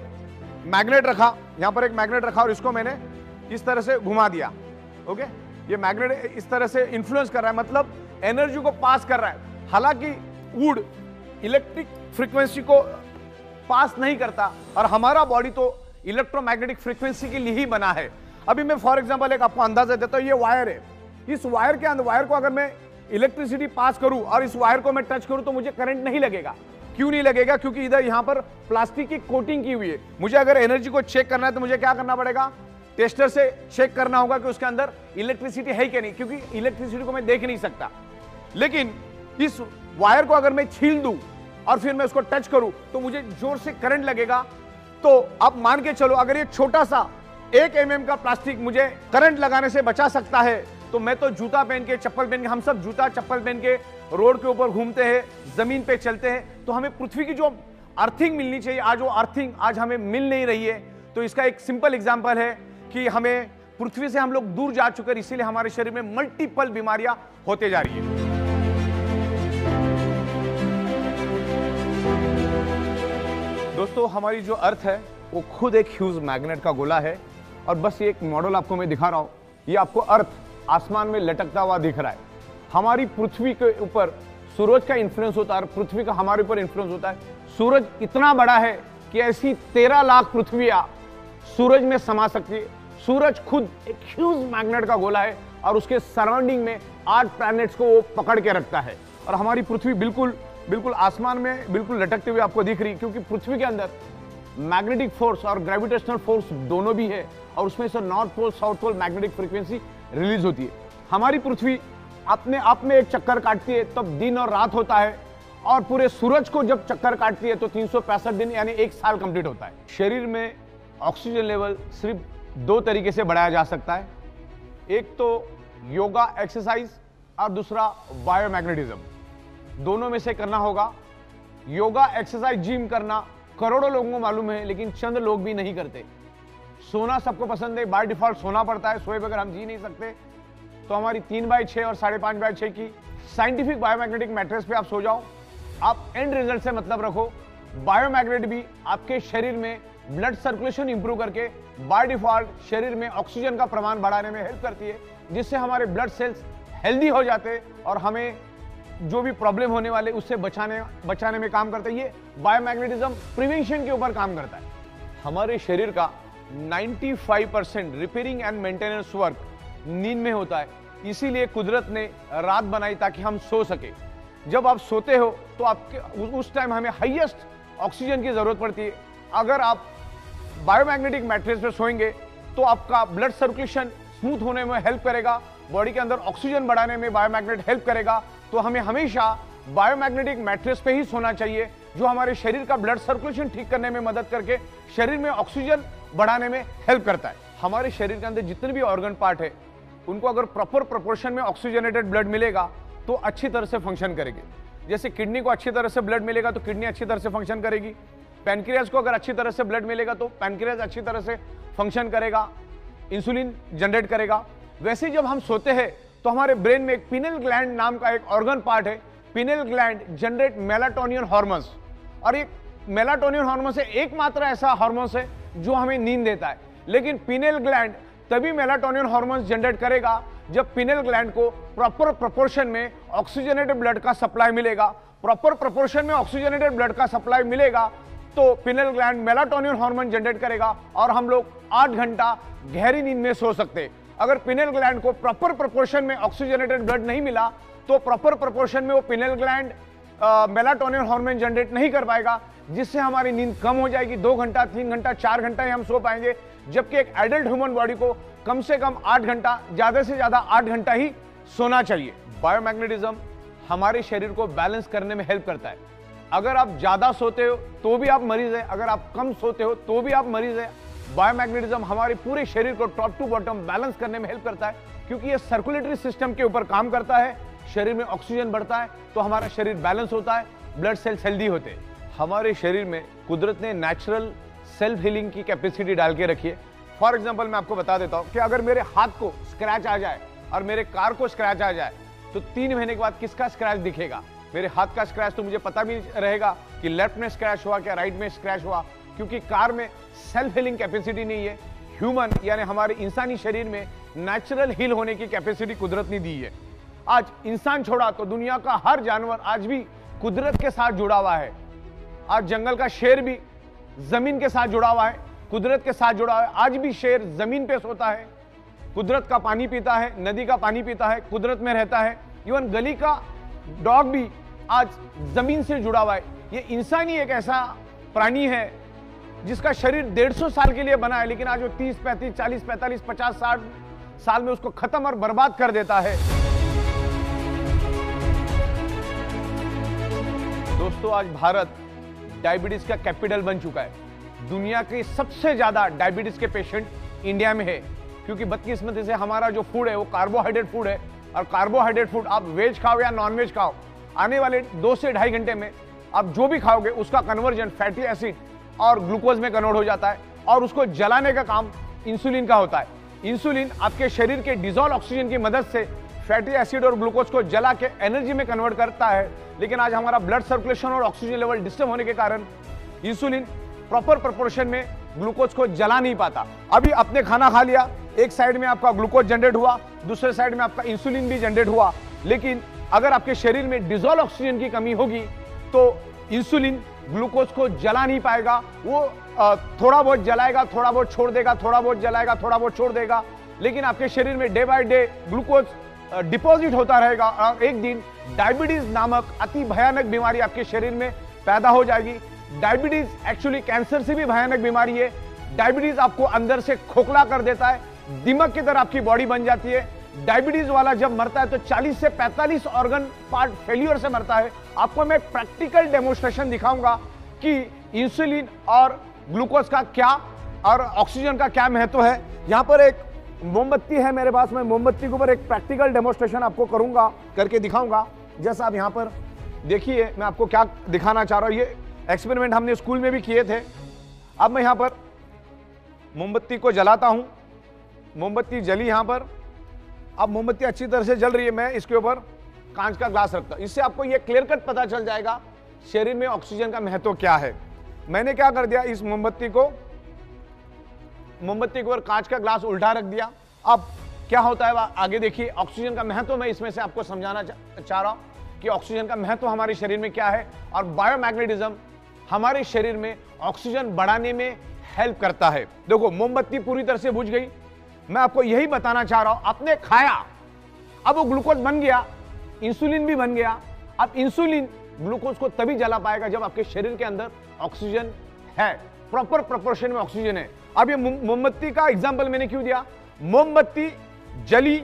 मैग्नेट रखा, और इसको मैंने इस तरह से घुमा दिया। ओके, ये मैग्नेट इस तरह से इंफ्लुएंस कर रहा है, मतलब एनर्जी को पास कर रहा है। हालांकि वुड इलेक्ट्रिक फ्रीक्वेंसी को पास नहीं करता और हमारा बॉडी तो इलेक्ट्रोमैग्नेटिक फ्रीक्वेंसी के लिए ही बना है। अभी मैं फॉर एग्जांपल एक आपको अंदाजा देता हूं, ये वायर है, इस वायर के अंदर, वायर को अगर मैं इलेक्ट्रिसिटी पास करूं और इस वायर को मैं टच करूं तो मुझे करंट नहीं लगेगा। क्यों नहीं लगेगा? क्योंकि इधर यहां पर प्लास्टिक की कोटिंग की हुई है। मुझे अगर एनर्जी को चेक करना है तो मुझे क्या करना पड़ेगा? टेस्टर से चेक करना होगा कि उसके अंदर इलेक्ट्रिसिटी है कि नहीं, क्योंकि इलेक्ट्रिसिटी को मैं देख नहीं सकता। लेकिन इस वायर को अगर मैं छील दूं और फिर मैं उसको टच करूं तो मुझे जोर से करंट लगेगा। तो आप मान के चलो, अगर ये छोटा सा 1 mm का प्लास्टिक मुझे करंट लगाने से बचा सकता है, तो मैं तो जूता पहन के, चप्पल पहन के, हम सब जूता चप्पल पहन के रोड के ऊपर घूमते हैं, जमीन पे चलते हैं, तो हमें पृथ्वी की जो अर्थिंग मिलनी चाहिए, आज वो अर्थिंग आज हमें मिल नहीं रही है। तो इसका एक सिंपल एग्जांपल है कि हमें पृथ्वी से हम लोग दूर जा चुके हैं, इसीलिए हमारे शरीर में मल्टीपल बीमारियां होते जा रही है। दोस्तों, हमारी जो अर्थ है वो खुद एक ह्यूज मैग्नेट का गोला है, और बस ये एक मॉडल आपको मैं दिखा रहा हूं। ये आपको अर्थ आसमान में लटकता हुआ दिख रहा है। हमारी पृथ्वी के ऊपर सूरज का इन्फ्लुएंस होता है, पृथ्वी का हमारे ऊपर इन्फ्लुएंस होता है। सूरज इतना बड़ा है कि ऐसी 13 लाख पृथ्वियां सूरज में समा सकती है। सूरज खुद एक ह्यूज मैग्नेट का गोला है और उसके सराउंडिंग में 8 प्लैनेट्स को वो पकड़ के रखता है। और हमारी पृथ्वी बिल्कुल आसमान में बिल्कुल लटकते हुए आपको दिख रही है, क्योंकि पृथ्वी के अंदर मैग्नेटिक फोर्स और ग्रेविटेशनल फोर्स दोनों भी है, और उसमें से north pole south pole magnetic frequency release होती है। हमारी पृथ्वी अपने आप में एक चक्कर काटती है तब दिन और रात होता है, और पूरे सूरज को जब चक्कर काटती है तो 365 दिन यानी 1 साल कंप्लीट होता है। शरीर में ऑक्सीजन लेवल सिर्फ 2 तरीके से बढ़ाया जा सकता है, एक तो योगा एक्सरसाइज और दूसरा बायोमैग्नेटिज्म। दोनों में से करना होगा। योगा एक्सरसाइज जिम करना करोड़ों लोगों को मालूम है, लेकिन चंद लोग भी नहीं करते। सोना सबको पसंद है, बाय डिफॉल्ट सोना पड़ता है, सोए बगैर हम जी नहीं सकते। तो हमारी 3/6 और 5.5/6 की साइंटिफिक बायोमैग्नेटिक मैट्रेस पे आप सो जाओ। आप एंड रिजल्ट से मतलब रखो। बायोमैग्नेट भी आपके शरीर में ब्लड सर्कुलेशन इंप्रूव करके बाय डिफॉल्ट शरीर में ऑक्सीजन का प्रमाण बढ़ाने में हेल्प करती है, जिससे हमारे ब्लड सेल्स हेल्दी हो जाते हैं और हमें जो भी प्रॉब्लम होने वाले उससे बचाने में काम करता है। ये बायोमैग्नेटिज्म प्रिवेंशन के ऊपर काम करता है। हमारे शरीर का 95% रिपेयरिंग एंड मेंटेनेंस वर्क नींद में होता है, इसीलिए कुदरत ने रात बनाई ताकि हम सो सके। जब आप सोते हो तो आपके उस टाइम हमें हाईएस्ट ऑक्सीजन की जरूरत पड़ती है। अगर आप बायोमैग्नेटिक मैट्रेस पे सोएंगे तो आपका ब्लड सर्कुलेशन स्मूथ होने में हेल्प करेगा, बॉडी के अंदर ऑक्सीजन बढ़ाने में बायोमैग्नेट हेल्प करेगा। तो हमें हमेशा बायोमैग्नेटिक मैट्रेस पे ही सोना चाहिए, जो हमारे शरीर का ब्लड सर्कुलेशन ठीक करने में मदद करके शरीर में ऑक्सीजन बढ़ाने में हेल्प करता है। हमारे शरीर के अंदर जितने भी ऑर्गन पार्ट है उनको अगर प्रॉपर प्रोपोर्शन में ऑक्सीजनेटेड ब्लड मिलेगा तो अच्छी तरह से फंक्शन करेगी। जैसे किडनी को अच्छी तरह से ब्लड मिलेगा तो किडनी अच्छी तरह से फंक्शन करेगी। पैनक्रियाज को अगर अच्छी तरह से ब्लड मिलेगा तो पैनक्रियाज अच्छी तरह से फंक्शन करेगा, इंसुलिन जनरेट करेगा। वैसे जब हम सोते हैं तो हमारे ब्रेन में एक पिनेल ग्लैंड नाम का एक ऑर्गन पार्ट है। Penal gland generate melatonin hormones, और ये मेलाटोनिन हार्मोन्स एकमात्र ऐसा हार्मोन्स है जो हमें नींद देता है। लेकिन पिनेल ग्लैंड तभी मेलाटोनिन हार्मोन्स जनरेट करेगा जब पिनेल ग्लैंड को प्रॉपर प्रोपोर्शन में ऑक्सीजनेटेड ब्लड का सप्लाई मिलेगा। प्रॉपर प्रोपोर्शन में ऑक्सीजनेटेड ब्लड का सप्लाई मिलेगा तो penal gland melatonin hormone generate करेगा और हम लोग 8 घंटा गहरी नींद में सो सकते हैं। अगर पिनेल ग्लैंड को प्रॉपर प्रोपोर्शन में ऑक्सीजनेटेड ब्लड नहीं मिला तो प्रॉपर प्रोपोर्शन में वो penal gland melatonin hormone generate नहीं कर पाएगा, जिससे हमारी नींद कम हो जाएगी। 2 घंटा, 3 घंटा, 4 घंटा ही हम सो पाएंगे, जबकि एक एडल्ट ह्यूमन बॉडी को कम से कम 8 घंटा, ज्यादा से ज्यादा 8 घंटा ही सोना चाहिए। बायोमैग्नेटिज्म हमारे शरीर को बैलेंस करने में हेल्प करता है। अगर आप ज्यादा सोते हो तो भी आप मरीज है, अगर आप कम सोते हो तो भी आप मरीज है। बायोमैग्नेटिज्म हमारे पूरे शरीर को टॉप टू बॉटम बैलेंस करने में हेल्प करता है, क्योंकि ये सर्कुलेटरी सिस्टम के ऊपर काम करता है। शरीर में ऑक्सीजन बढ़ता है तो हमारा शरीर बैलेंस होता है, ब्लड सेल्स हेल्दी होते हैं। हमारे शरीर में कुदरत ने नेचुरल सेल्फ हीलिंग की कैपेसिटी डाल के रखी है। फॉर एग्जाम्पल मैं आपको बता देता हूं कि अगर मेरे हाथ को स्क्रैच आ जाए और मेरे कार को स्क्रैच आ जाए तो 3 महीने के बाद किसका स्क्रैच दिखेगा? मेरे हाथ का स्क्रैच तो मुझे पता भी रहेगा कि लेफ्ट में स्क्रैच हुआ क्या राइट में स्क्रैच हुआ, क्योंकि कार में सेल्फ हीलिंग कैपेसिटी नहीं है। ह्यूमन यानी हमारे इंसानी शरीर में नेचुरल हील होने की कैपेसिटी कुदरत ने दी है। आज इंसान छोड़ा तो दुनिया का हर जानवर आज भी कुदरत के साथ जुड़ा हुआ है। आज जंगल का शेर भी जमीन के साथ जुड़ा हुआ है। कुदरत के साथ जुड़ा है। आज भी शेर जमीन पे सोता है, कुदरत का पानी पीता है, नदी का पानी पीता है, कुदरत में रहता है। इवन गली का डॉग भी आज जमीन से जुड़ा हुआ है। ये इंसान ही एक ऐसा प्राणी है जिसका शरीर 150 साल के लिए बना है, लेकिन आज वो 30, 35, 40, 45, 50, 60 साल में उसको खत्म और बर्बाद कर देता है। दोस्तों, आज भारत डायबिटीज का कैपिटल बन चुका है। दुनिया के सबसे ज्यादा डायबिटीज के पेशेंट इंडिया में है, क्योंकि बदकिस्मती से हमारा जो फूड है वो कार्बोहाइड्रेट फूड है, और कार्बोहाइड्रेट फूड आप वेज खाओ या नॉन वेज खाओ, आने वाले 2 से 2.5 घंटे में आप जो भी खाओगे उसका कन्वर्जन फैटी एसिड और ग्लूकोज में कन्वर्ट हो जाता है, और उसको जलाने का काम इंसुलिन का होता है। इंसुलिन आपके शरीर के डिजोल्व ऑक्सीजन की मदद से फैटी एसिड और ग्लूकोज को जला के एनर्जी में कन्वर्ट करता है। लेकिन आज हमारा ब्लड सर्कुलेशन और ऑक्सीजन लेवल डिस्टर्ब होने के कारण इंसुलिन प्रॉपर प्रोपोर्शन में ग्लूकोज को जला नहीं पाता। अभी आपने खाना खा लिया, एक साइड में आपका ग्लूकोज जनरेट हुआ, दूसरे साइड में आपका इंसुलिन भी जनरेट हुआ, लेकिन अगर आपके शरीर में डिजोल्व ऑक्सीजन की कमी होगी तो इंसुलिन ग्लूकोज को जला नहीं पाएगा। वो थोड़ा बहुत जलाएगा, थोड़ा बहुत छोड़ देगा, थोड़ा बहुत जलाएगा, थोड़ा बहुत छोड़ देगा, लेकिन आपके शरीर में day by day glucose deposit होता रहेगा, और एक दिन डायबिटीज नामक अति भयानक बीमारी आपके शरीर में पैदा हो जाएगी। डायबिटीज एक्चुअली कैंसर से भी भयानक बीमारी है। डायबिटीज आपको अंदर से खोखला कर देता है, दिमाग की तरह आपकी बॉडी बन जाती है। डायबिटीज वाला जब मरता है तो 40 से 45 ऑर्गन पार्ट फेल्यूर से मरता है। आपको मैं प्रैक्टिकल डेमोन्स्ट्रेशन दिखाऊंगा कि इंसुलिन और ग्लूकोज का क्या और ऑक्सीजन का क्या महत्व है। यहाँ पर एक मोमबत्ती है मेरे पास, मैं मोमबत्ती के ऊपर एक प्रैक्टिकल डेमोन्स्ट्रेशन आपको करूंगा, करके दिखाऊंगा। जैसा आप यहाँ पर देखिए, मैं आपको क्या दिखाना चाह रहा हूँ। ये एक्सपेरिमेंट हमने स्कूल में भी किए थे। अब मैं यहाँ पर मोमबत्ती को जलाता हूँ, मोमबत्ती जली यहाँ पर। अब मोमबत्ती अच्छी तरह से जल रही है, मैं इसके ऊपर कांच का ग्लास रखता हूँ। इससे आपको ये क्लियर कट पता चल जाएगा शरीर में ऑक्सीजन का महत्व क्या है। मैंने क्या कर दिया, इस मोमबत्ती के ऊपर कांच का ग्लास उल्टा रख दिया। अब क्या होता है आगे देखिए। ऑक्सीजन का महत्व मैं इसमें से आपको समझाना चाह रहा हूं कि ऑक्सीजन का महत्व हमारे शरीर में क्या है, और बायोमैग्नेटिज्म हमारे शरीर में ऑक्सीजन बढ़ाने में हेल्प करता है। देखो, मोमबत्ती पूरी तरह से बुझ गई। मैं आपको यही बताना चाह रहा हूं, आपने खाया, अब वो ग्लूकोज बन गया, इंसुलिन भी बन गया। अब इंसुलिन ग्लूकोज को तभी जला पाएगा जब आपके शरीर के अंदर ऑक्सीजन है, प्रॉपर प्रोपोर्शन में ऑक्सीजन है। अब ये मोमबत्ती का एग्जांपल मैंने क्यों दिया, मोमबत्ती जली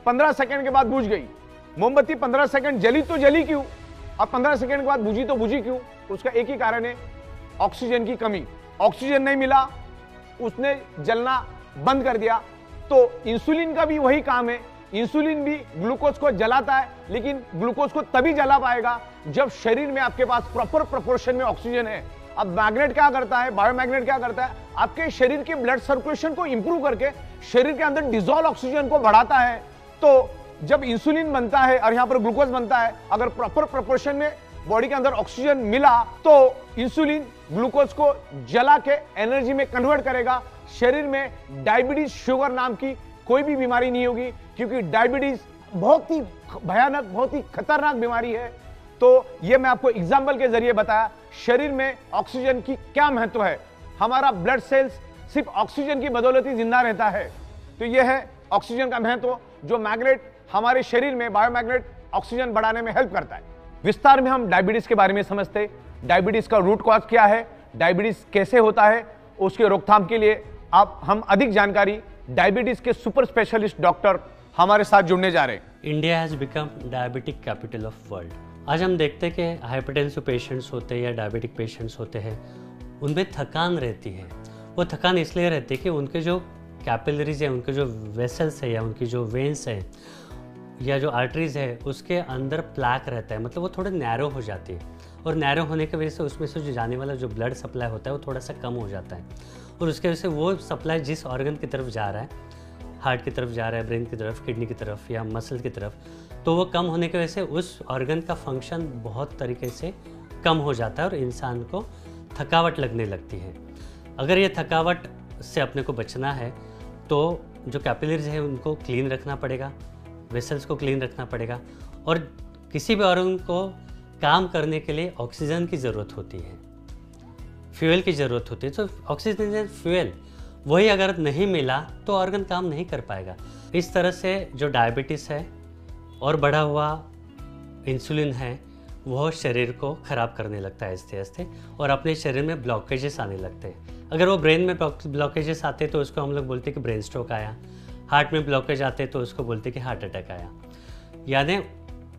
15 सेकंड के बाद बुझ गई। मोमबत्ती 15 सेकंड जली तो जली क्यों, और 15 सेकंड के बाद बुझी तो बुझी क्यों? उसका एक ही कारण है, ऑक्सीजन की कमी। ऑक्सीजन नहीं मिला, उसने जलना बंद कर दिया। तो इंसुलिन का भी वही काम है, इंसुलिन भी ग्लूकोज को जलाता है, लेकिन ग्लूकोज को तभी जला पाएगा जब शरीर में आपके पास प्रॉपर प्रोपोर्शन में ऑक्सीजन है। अब मैग्नेट क्या करता है, बायोमैग्नेट क्या करता है, आपके शरीर के ब्लड सर्कुलेशन को इंप्रूव करके शरीर के अंदर डिसॉल्व ऑक्सीजन को बढ़ाता है। तो जब इंसुलिन बनता है और यहां पर ग्लूकोज बनता है, अगर प्रॉपर प्रोपोर्शन में बॉडी के अंदर ऑक्सीजन मिला तो इंसुलिन ग्लूकोज को जला के एनर्जी में कन्वर्ट करेगा। शरीर में डायबिटीज शुगर नाम की कोई भी बीमारी नहीं होगी, क्योंकि डायबिटीज बहुत ही भयानक, बहुत ही खतरनाक बीमारी है। तो ये मैं आपको एग्जाम्पल के जरिए बताया शरीर में ऑक्सीजन की क्या महत्व है। हमारा ब्लड सेल्स सिर्फ ऑक्सीजन की बदौलत ही जिंदा रहता है। तो यह है ऑक्सीजन का महत्व, जो मैग्नेट हमारे शरीर में बायोमैग्नेट ऑक्सीजन बढ़ाने में हेल्प करता है। विस्तार में हम डायबिटीज के बारे में समझते, डायबिटीज का रूट कॉज क्या है, डायबिटीज कैसे होता है, उसके रोकथाम के लिए हम अधिक जानकारी डायबिटीज के सुपर स्पेशलिस्ट डॉक्टर हमारे साथ जुड़ने जा रहे हैं। India has become diabetic capital of world. आज हम देखते हैं कि हाइपरटेंसिव पेशेंट्स होते हैं या डायबिटिक पेशेंट्स होते हैं, उनमें थकान रहती है। वो थकान इसलिए रहती है कि उनके जो कैपिलरीज है, उनके जो वेसल्स है या उनकी जो वेन्स है या जो आर्टरीज है, उसके अंदर प्लैक रहता है, मतलब वो थोड़े नैरो हो जाती है, और नैरो होने की वजह से उसमें से जो जाने वाला जो ब्लड सप्लाई होता है वो थोड़ा सा कम हो जाता है, और उसके वजह से वो सप्लाई जिस ऑर्गन की तरफ जा रहा है, हार्ट की तरफ जा रहा है, ब्रेन की तरफ, किडनी की तरफ या मसल की तरफ, तो वो कम होने की वजह से उस ऑर्गन का फंक्शन बहुत तरीके से कम हो जाता है और इंसान को थकावट लगने लगती है। अगर ये थकावट से अपने को बचना है तो जो कैपिलरीज है उनको क्लीन रखना पड़ेगा, वेसल्स को क्लीन रखना पड़ेगा, और किसी भी ऑर्गन को काम करने के लिए ऑक्सीजन की ज़रूरत होती है। फ्यूल की ज़रूरत होती है। तो ऑक्सीजन फ्यूल वही अगर नहीं मिला तो ऑर्गन काम नहीं कर पाएगा। इस तरह से जो डायबिटीज़ है और बढ़ा हुआ इंसुलिन है वह शरीर को ख़राब करने लगता है आहिस्ते आहिस्ते, और अपने शरीर में ब्लॉकेजेस आने लगते हैं। अगर वो ब्रेन में ब्लॉकेजेस आते तो उसको हम लोग बोलते हैं कि ब्रेन स्ट्रोक आया। हार्ट में ब्लॉकेज आते तो उसको बोलते हैं कि हार्ट अटैक आया। यानी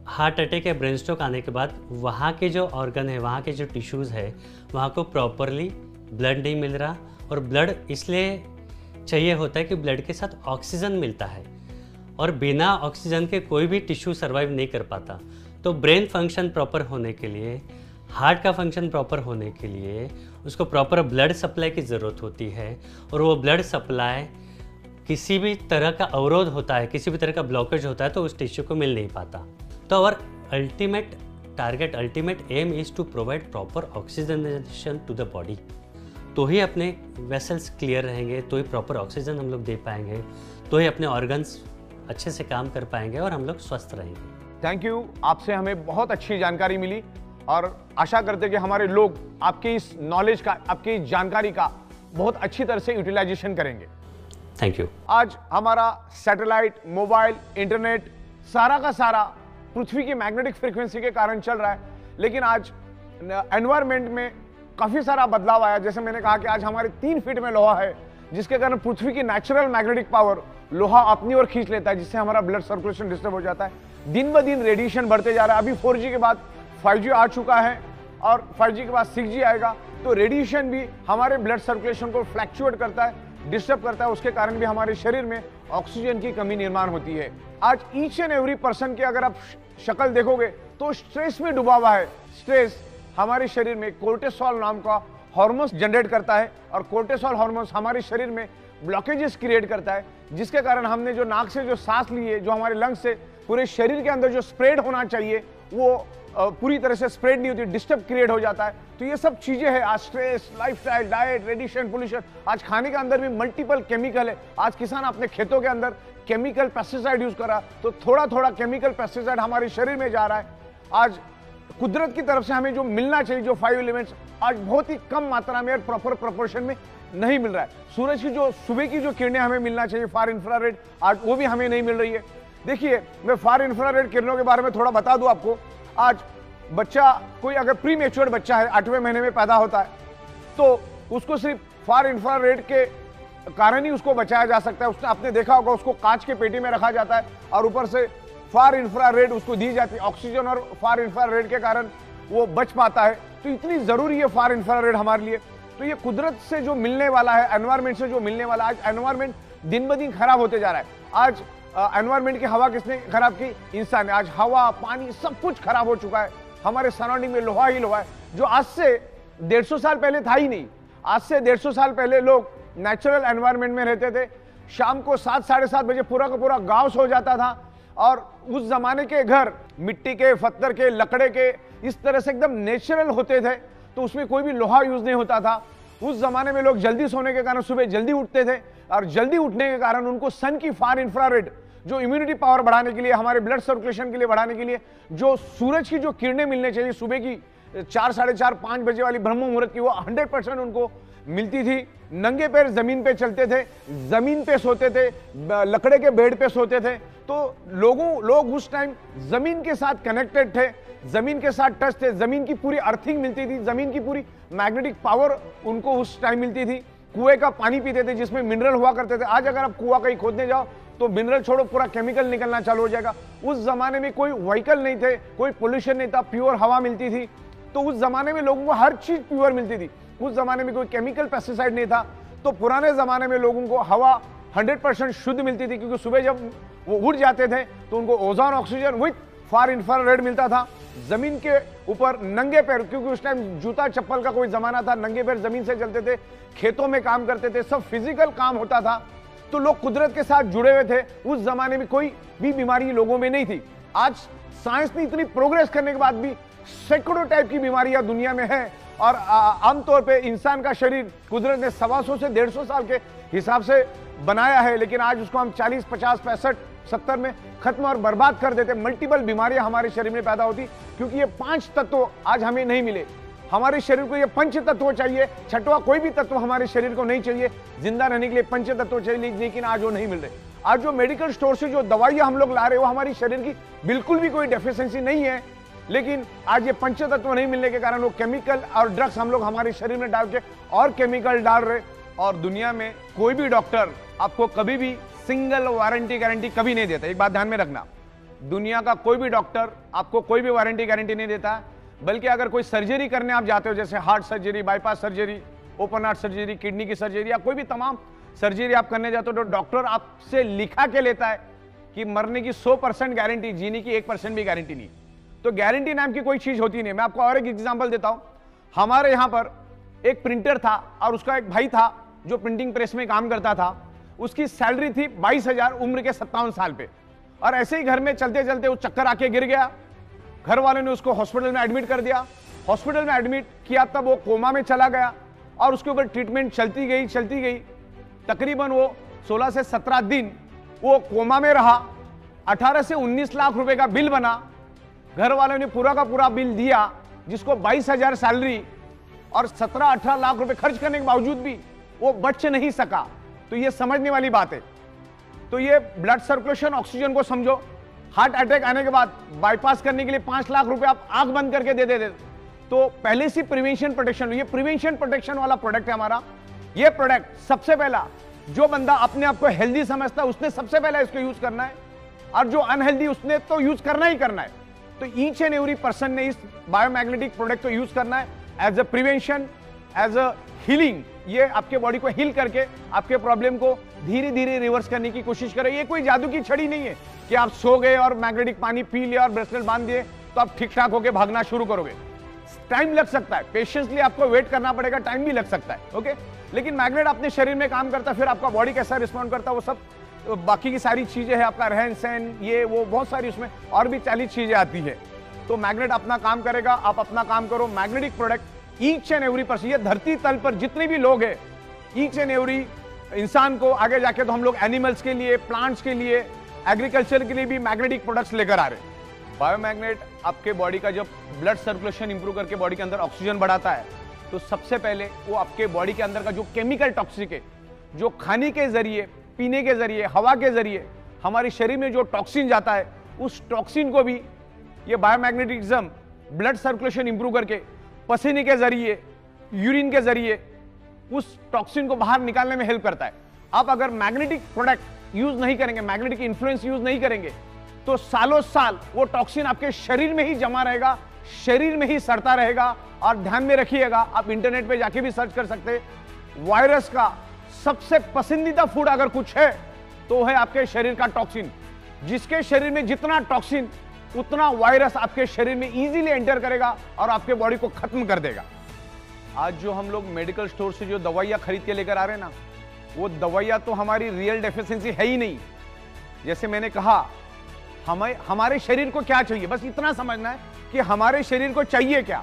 हार्ट अटैक या ब्रेन स्ट्रोक आने के बाद वहाँ के जो ऑर्गन है, वहाँ के जो टिश्यूज़ है, वहाँ को प्रॉपरली ब्लड नहीं मिल रहा, और ब्लड इसलिए चाहिए होता है कि ब्लड के साथ ऑक्सीजन मिलता है, और बिना ऑक्सीजन के कोई भी टिश्यू सर्वाइव नहीं कर पाता। तो ब्रेन फंक्शन प्रॉपर होने के लिए, हार्ट का फंक्शन प्रॉपर होने के लिए उसको प्रॉपर ब्लड सप्लाई की ज़रूरत होती है, और वो ब्लड सप्लाई किसी भी तरह का अवरोध होता है, किसी भी तरह का ब्लॉकेज होता है तो उस टिश्यू को मिल नहीं पाता। तो और ultimate target, ultimate aim is to provide proper oxygenation to the body. तो ही अपने वेसल्स क्लियर रहेंगे, तो ही प्रॉपर ऑक्सीजन हम लोग दे पाएंगे, तो ही अपने ऑर्गन्स अच्छे से काम कर पाएंगे और हम लोग स्वस्थ रहेंगे। थैंक यू, आपसे हमें बहुत अच्छी जानकारी मिली और आशा करते कि हमारे लोग आपकी इस नॉलेज का, आपकी इस जानकारी का बहुत अच्छी तरह से यूटिलाइजेशन करेंगे। Thank you. आज हमारा सैटेलाइट, मोबाइल, इंटरनेट सारा का सारा पृथ्वी की मैग्नेटिक फ्रीक्वेंसी के कारण चल रहा है, लेकिन आज एनवायरमेंट में काफी सारा बदलाव आया। जैसे मैंने कहा कि आज हमारे 3 फीट में लोहा है, जिसके कारण पृथ्वी की नेचुरल मैग्नेटिक पावर लोहा अपनी ओर खींच लेता है, जिससे हमारा ब्लड सर्कुलेशन डिस्टर्ब हो जाता है। दिन ब दिन रेडिएशन बढ़ते जा रहा है। अभी 4G के बाद 5G आ चुका है और 5G के बाद 6G आएगा, तो रेडिएशन भी हमारे ब्लड सर्कुलेशन को फ्लैक्चुएट करता है, डिस्टर्ब करता है। उसके कारण भी हमारे शरीर में ऑक्सीजन की कमी निर्माण होती है। आज ईच एंड एवरी पर्सन की अगर आप शक्ल देखोगे तो स्ट्रेस में डूबा हुआ है। स्ट्रेस हमारे शरीर में कोर्टिसोल नाम का हार्मोन्स जनरेट करता है, और कोर्टिसोल हार्मोन्स हमारे शरीर में ब्लॉकेजेस क्रिएट करता है, जिसके कारण हमने जो नाक से जो सांस ली है, जो हमारे लंग्स से पूरे शरीर के अंदर जो स्प्रेड होना चाहिए वो पूरी तरह से स्प्रेड नहीं होती, डिस्टर्ब क्रिएट हो जाता है। तो ये सब चीजें हैं। आज stress, lifestyle, diet, radiation, pollution, आज खाने के अंदर भी मल्टीपल केमिकल है। आज किसान अपने खेतों के अंदर केमिकल पेस्टिसाइड यूज कर रहा है, तो थोड़ा थोड़ा केमिकल पेस्टिसाइड हमारे शरीर में जा रहा है। आज कुदरत की तरफ से हमें जो मिलना चाहिए, जो 5 एलिमेंट्स, आज बहुत ही कम मात्रा में और प्रॉपर प्रोपोर्शन में नहीं मिल रहा है। सूरज की जो सुबह की जो किरणें हमें मिलना चाहिए, फार इंफ्रारेड, आज वो भी हमें नहीं मिल रही है। देखिए, मैं फार इंफ्रारेड किरणों के बारे में थोड़ा बता दूं आपको। आज बच्चा, कोई अगर प्री मैच्योर बच्चा है, 8वें महीने में पैदा होता है, तो उसको सिर्फ फार इंफ्रारेड के कारण ही उसको बचाया जा सकता है। उसने आपने देखा होगा, उसको कांच के पेटी में रखा जाता है और ऊपर से फार इंफ्रारेड उसको दी जाती है। ऑक्सीजन और फार इंफ्रारेड के कारण वो बच पाता है। तो इतनी जरूरी है फार इंफ्रारेड हमारे लिए। तो ये कुदरत से जो मिलने वाला है, एनवायरमेंट से जो मिलने वाला है, आज एनवायरमेंट दिन ब दिन खराब होते जा रहा है। आज एनवायरमेंट की हवा किसने खराब की? इंसान ने। आज हवा, पानी सब कुछ खराब हो चुका है। हमारे सराउंडिंग में लोहा ही लोहा है, जो आज से 150 साल पहले था ही नहीं। आज से 150 साल पहले लोग नेचुरल एनवायरमेंट में रहते थे। शाम को 7, साढ़े 7 बजे पूरा का पूरा गांव सो जाता था, और उस जमाने के घर मिट्टी के, पत्थर के, लकड़े के, इस तरह से एकदम नेचुरल होते थे। तो उसमें कोई भी लोहा यूज नहीं होता था। उस जमाने में लोग जल्दी सोने के कारण सुबह जल्दी उठते थे, और जल्दी उठने के कारण उनको सन की फार इंफ्रारेड, जो इम्यूनिटी पावर बढ़ाने के लिए, हमारे ब्लड सर्कुलेशन के लिए बढ़ाने के लिए, जो सूरज की जो किरणें मिलने चाहिए सुबह की 4, साढ़े 4, 5 बजे वाली ब्रह्म मुहूर्त की, वो 100% उनको मिलती थी। नंगे पैर जमीन पे चलते थे, जमीन पे सोते थे, लकड़े के बेड पे सोते थे। तो लोग उस टाइम जमीन के साथ कनेक्टेड थे, जमीन के साथ टच थे। जमीन की पूरी अर्थिंग मिलती थी, जमीन की पूरी मैग्नेटिक पावर उनको उस टाइम मिलती थी। कुएं का पानी पीते थे जिसमें मिनरल हुआ करते थे। आज अगर आप कुआं कहीं खोदने जाओ तो मिनरल छोड़ो, पूरा केमिकल निकलना चालू हो जाएगा। उस जमाने में कोई व्हीकल नहीं थे, कोई पोल्यूशन नहीं था, प्योर हवा मिलती थी। तो उस जमाने में लोगों को हर चीज प्योर मिलती थी। उस जमाने में कोई केमिकल पेस्टिसाइड नहीं था। तो पुराने जमाने में लोगों को हवा 100% शुद्ध मिलती थी, क्योंकि सुबह जब वो उठ जाते थे तो उनको ozone, oxygen with far infrared मिलता था। जमीन के ऊपर नंगे पैर, क्योंकि उस टाइम जूता चप्पल का कोई जमाना था, नंगे पैर जमीन से चलते थे, खेतों में काम करते थे, सब फिजिकल काम होता था। तो लोग कुदरत के साथ जुड़े हुए थे। उस जमाने में कोई भी बीमारी लोगों में नहीं थी। आज साइंस ने इतनी प्रोग्रेस करने के बाद भी सैकड़ों टाइप की बीमारियां दुनिया में है, और आमतौर पे इंसान का शरीर कुदरत ने 125 से 150 साल के हिसाब से बनाया है, लेकिन आज उसको हम 40, 50, 65, 70 में खत्म और बर्बाद कर देते। मल्टीपल बीमारियां हमारे शरीर में पैदा होती, क्योंकि ये 5 तत्व आज हमें नहीं मिले। हमारे शरीर को ये पंच तत्व चाहिए, छठवां कोई भी तत्व हमारे शरीर को नहीं चाहिए। जिंदा रहने के लिए पंच तत्व चाहिए, लेकिन आज वो नहीं मिल रहे। आज जो मेडिकल स्टोर से जो दवाइयां हम लोग ला रहे हो, हमारी शरीर की बिल्कुल भी कोई डेफिशिएंसी नहीं है, लेकिन आज ये पंच तत्व नहीं मिलने के कारण वो केमिकल और ड्रग्स हम लोग हमारे शरीर में डाल के और केमिकल डाल रहे। और दुनिया में कोई भी डॉक्टर आपको कभी भी सिंगल वारंटी गारंटी कभी नहीं देता। एक बात ध्यान में रखना, दुनिया का कोई भी डॉक्टर आपको कोई भी वारंटी गारंटी नहीं देता। बल्कि अगर कोई सर्जरी करने आप जाते हो, जैसे heart surgery, bypass surgery, open heart surgery, kidney की सर्जरी या कोई भी तमाम सर्जरी आप करने जाते हो, तो डॉक्टर आपसे लिखा के लेता है कि मरने की 100% गारंटी, जीने की 1% भी गारंटी नहीं। तो गारंटी नाम की कोई चीज होती नहीं। मैं आपको और एक एग्जांपल देता हूं। हमारे यहां पर एक प्रिंटर था और उसका एक भाई था जो प्रिंटिंग प्रेस में काम करता था। उसकी सैलरी थी 22,000, उम्र के 57 साल पे। और ऐसे ही घर में चलते चलते वो चक्कर आके गिर गया। घर वालों ने उसको हॉस्पिटल में एडमिट कर दिया। हॉस्पिटल में एडमिट किया तब वो कोमा में चला गया और उसके ऊपर ट्रीटमेंट चलती गई। तकरीबन वो 16 से 17 दिन वो कोमा में रहा। 18 से 19 लाख रुपए का बिल बना। घर वालों ने पूरा का पूरा बिल दिया, जिसको 22,000 सैलरी और 17-18 लाख रुपए खर्च करने के बावजूद भी वो बच नहीं सका। तो ये समझने वाली बात है। तो ये ब्लड सर्कुलेशन, ऑक्सीजन को समझो। हार्ट अटैक आने के बाद बाईपास करने के लिए 5 लाख रुपए आप आंख बंद करके दे देते। तो पहले से प्रिवेंशन प्रोटेक्शन, ये प्रिवेंशन प्रोटेक्शन वाला प्रोडक्ट है हमारा। ये प्रोडक्ट सबसे पहला, जो बंदा अपने आप को हेल्दी समझता है उसने सबसे पहले इसको यूज करना है, और जो अनहेल्दी उसने तो यूज करना ही करना है। तो ईच एंड एवरी पर्सन ने इस बायोमैग्नेटिक प्रोडक्ट को यूज करना है as a prevention, as a healing. ये आपके बॉडी को हील करके आपके प्रॉब्लम को धीरे धीरे रिवर्स करने की कोशिश करे। ये कोई जादू की छड़ी नहीं है कि आप सो गए और मैग्नेटिक पानी पी लिया और ब्रेसलेट बांध दिए तो आप ठीक ठाक होकर भागना शुरू करोगे। टाइम लग सकता है, पेशेंसली आपको वेट करना पड़ेगा, टाइम भी लग सकता है, ओके। लेकिन मैग्नेट अपने शरीर में काम करता है, फिर आपका बॉडी कैसा रिस्पॉन्ड करता है वो सब, तो बाकी की सारी चीजें हैं, आपका रहन सहन, ये वो बहुत सारी उसमें और भी 40 चीजें आती है। तो मैग्नेट अपना काम करेगा, आप अपना काम करो। Magnetic product each and every person, ये धरती तल पर जितने भी लोग हैं, ईच एंड एवरी इंसान को आगे जाके तो हम लोग एनिमल्स के लिए, प्लांट्स के लिए, एग्रीकल्चर के लिए भी मैग्नेटिक प्रोडक्ट्स लेकर आ रहे हैं। बायोमैग्नेट आपके बॉडी का जब ब्लड सर्कुलेशन इंप्रूव करके बॉडी के अंदर ऑक्सीजन बढ़ाता है, तो सबसे पहले वो आपके बॉडी के अंदर का जो केमिकल टॉक्सिक है, जो खाने के जरिए, पीने के जरिए, हवा के जरिए हमारे शरीर में जो टॉक्सिन जाता है, उस टॉक्सिन को भी ये बायोमैग्नेटिज्म ब्लड सर्कुलेशन इंप्रूव करके पसीने के जरिए, यूरिन के जरिए उस टॉक्सिन को बाहर निकालने में हेल्प करता है। आप अगर मैग्नेटिक प्रोडक्ट यूज नहीं करेंगे, मैग्नेटिक इन्फ्लुएंस यूज नहीं करेंगे, तो सालों साल वो टॉक्सिन आपके शरीर में ही जमा रहेगा, शरीर में ही सड़ता रहेगा। और ध्यान में रखिएगा, आप इंटरनेट पे जाके भी सर्च कर सकते हैं, वायरस का सबसे पसंदीदा फूड अगर कुछ है तो है आपके शरीर का टॉक्सिन। जिसके शरीर में जितना टॉक्सिन, उतना वायरस आपके शरीर में इजीली एंटर करेगा और आपके बॉडी को खत्म कर देगा। आज जो हम लोग मेडिकल स्टोर से जो दवाइयां खरीद के लेकर आ रहे हैं ना, वो दवाइयां तो हमारी रियल डेफिशिएंसी है ही नहीं। जैसे मैंने कहा, हमारे शरीर को क्या चाहिए, बस इतना समझना है कि हमारे शरीर को चाहिए क्या।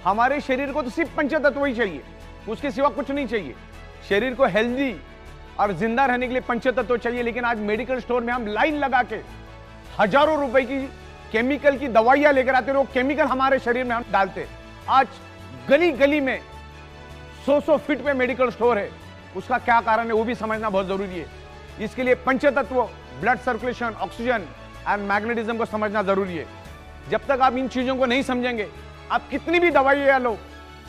हमारे शरीर को तो सिर्फ पंचतत्व ही चाहिए, उसके सिवा कुछ नहीं चाहिए। शरीर को हेल्दी और जिंदा रहने के लिए पंचतत्व चाहिए। लेकिन आज मेडिकल स्टोर में हम लाइन लगा के हजारों रुपए की केमिकल की दवाइयां लेकर आते, वो केमिकल हमारे शरीर में हम डालते। आज गली गली में 100 फीट पे मेडिकल स्टोर है। उसका क्या कारण है वो भी समझना बहुत जरूरी है। इसके लिए पंचतत्व, blood circulation, oxygen and magnetism को समझना जरूरी है। जब तक आप इन चीजों को नहीं समझेंगे, आप कितनी भी दवाइयां लो,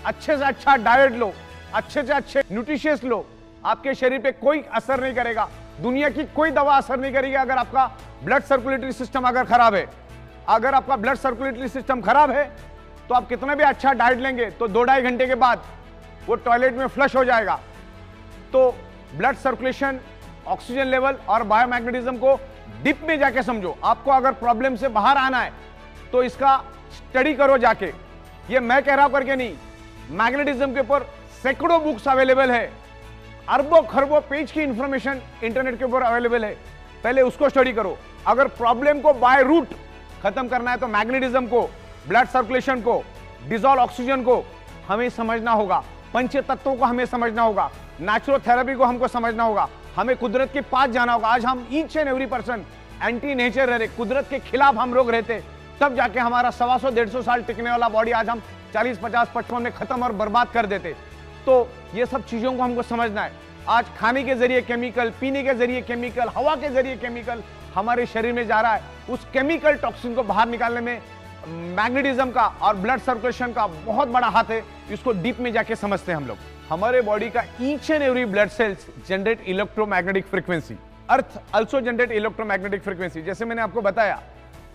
अच्छे से अच्छा डाइट लो, अच्छे से अच्छे न्यूट्रिशियस लो, आपके शरीर पे कोई असर नहीं करेगा। दुनिया की कोई दवा असर नहीं करेगी अगर आपका ब्लड सर्कुलेटरी सिस्टम अगर खराब है। अगर आपका ब्लड सर्कुलेटरी सिस्टम खराब है तो आप कितना भी अच्छा डाइट लेंगे तो 2-2.5 घंटे के बाद वो टॉयलेट में फ्लश हो जाएगा। तो ब्लड सर्कुलेशन, ऑक्सीजन लेवल और बायोमैग्नेटिज्म को डीप में जाके समझो। आपको अगर प्रॉब्लम से बाहर आना है तो इसका स्टडी करो जाके। ये मैं कह रहा हूं करके नहीं, मैग्नेटिज्म के ऊपर सैकड़ों बुक्स अवेलेबल है, अरबों खरबों पेज की इंफॉर्मेशन इंटरनेट के ऊपर अवेलेबल है। पहले उसको स्टडी करो। अगर प्रॉब्लम को बाय रूट खत्म करना है तो मैग्नेटिज्म को, ब्लड सर्कुलेशन को, डिजॉल्व ऑक्सीजन को हमें समझना होगा, पंच तत्वों को हमें समझना होगा, नेचुरोथेरेपी को हमको समझना होगा, हमें कुदरत के पास जाना होगा। आज हम each and every person anti nature रह रहे, कुदरत के खिलाफ हम लोग रहते, तब जाके हमारा 125-150 साल टिकने वाला बॉडी आज हम 40, 50, 55 में खत्म और बर्बाद कर देते। तो ये सब चीजों को हमको समझना है। आज खाने के जरिए केमिकल, पीने के जरिए केमिकल, हवा के जरिए केमिकल हमारे शरीर में जा रहा है। उस केमिकल टॉक्सिन को बाहर निकालने में मैग्नेटिज्म का और ब्लड सर्कुलेशन का बहुत बड़ा हाथ है। इसको डीप में जाके समझते हैं हम लोग। हमारे बॉडी का each and every blood sales generate electromagnetic frequency, earth also generate electromagnetic frequency. जैसे मैंने आपको बताया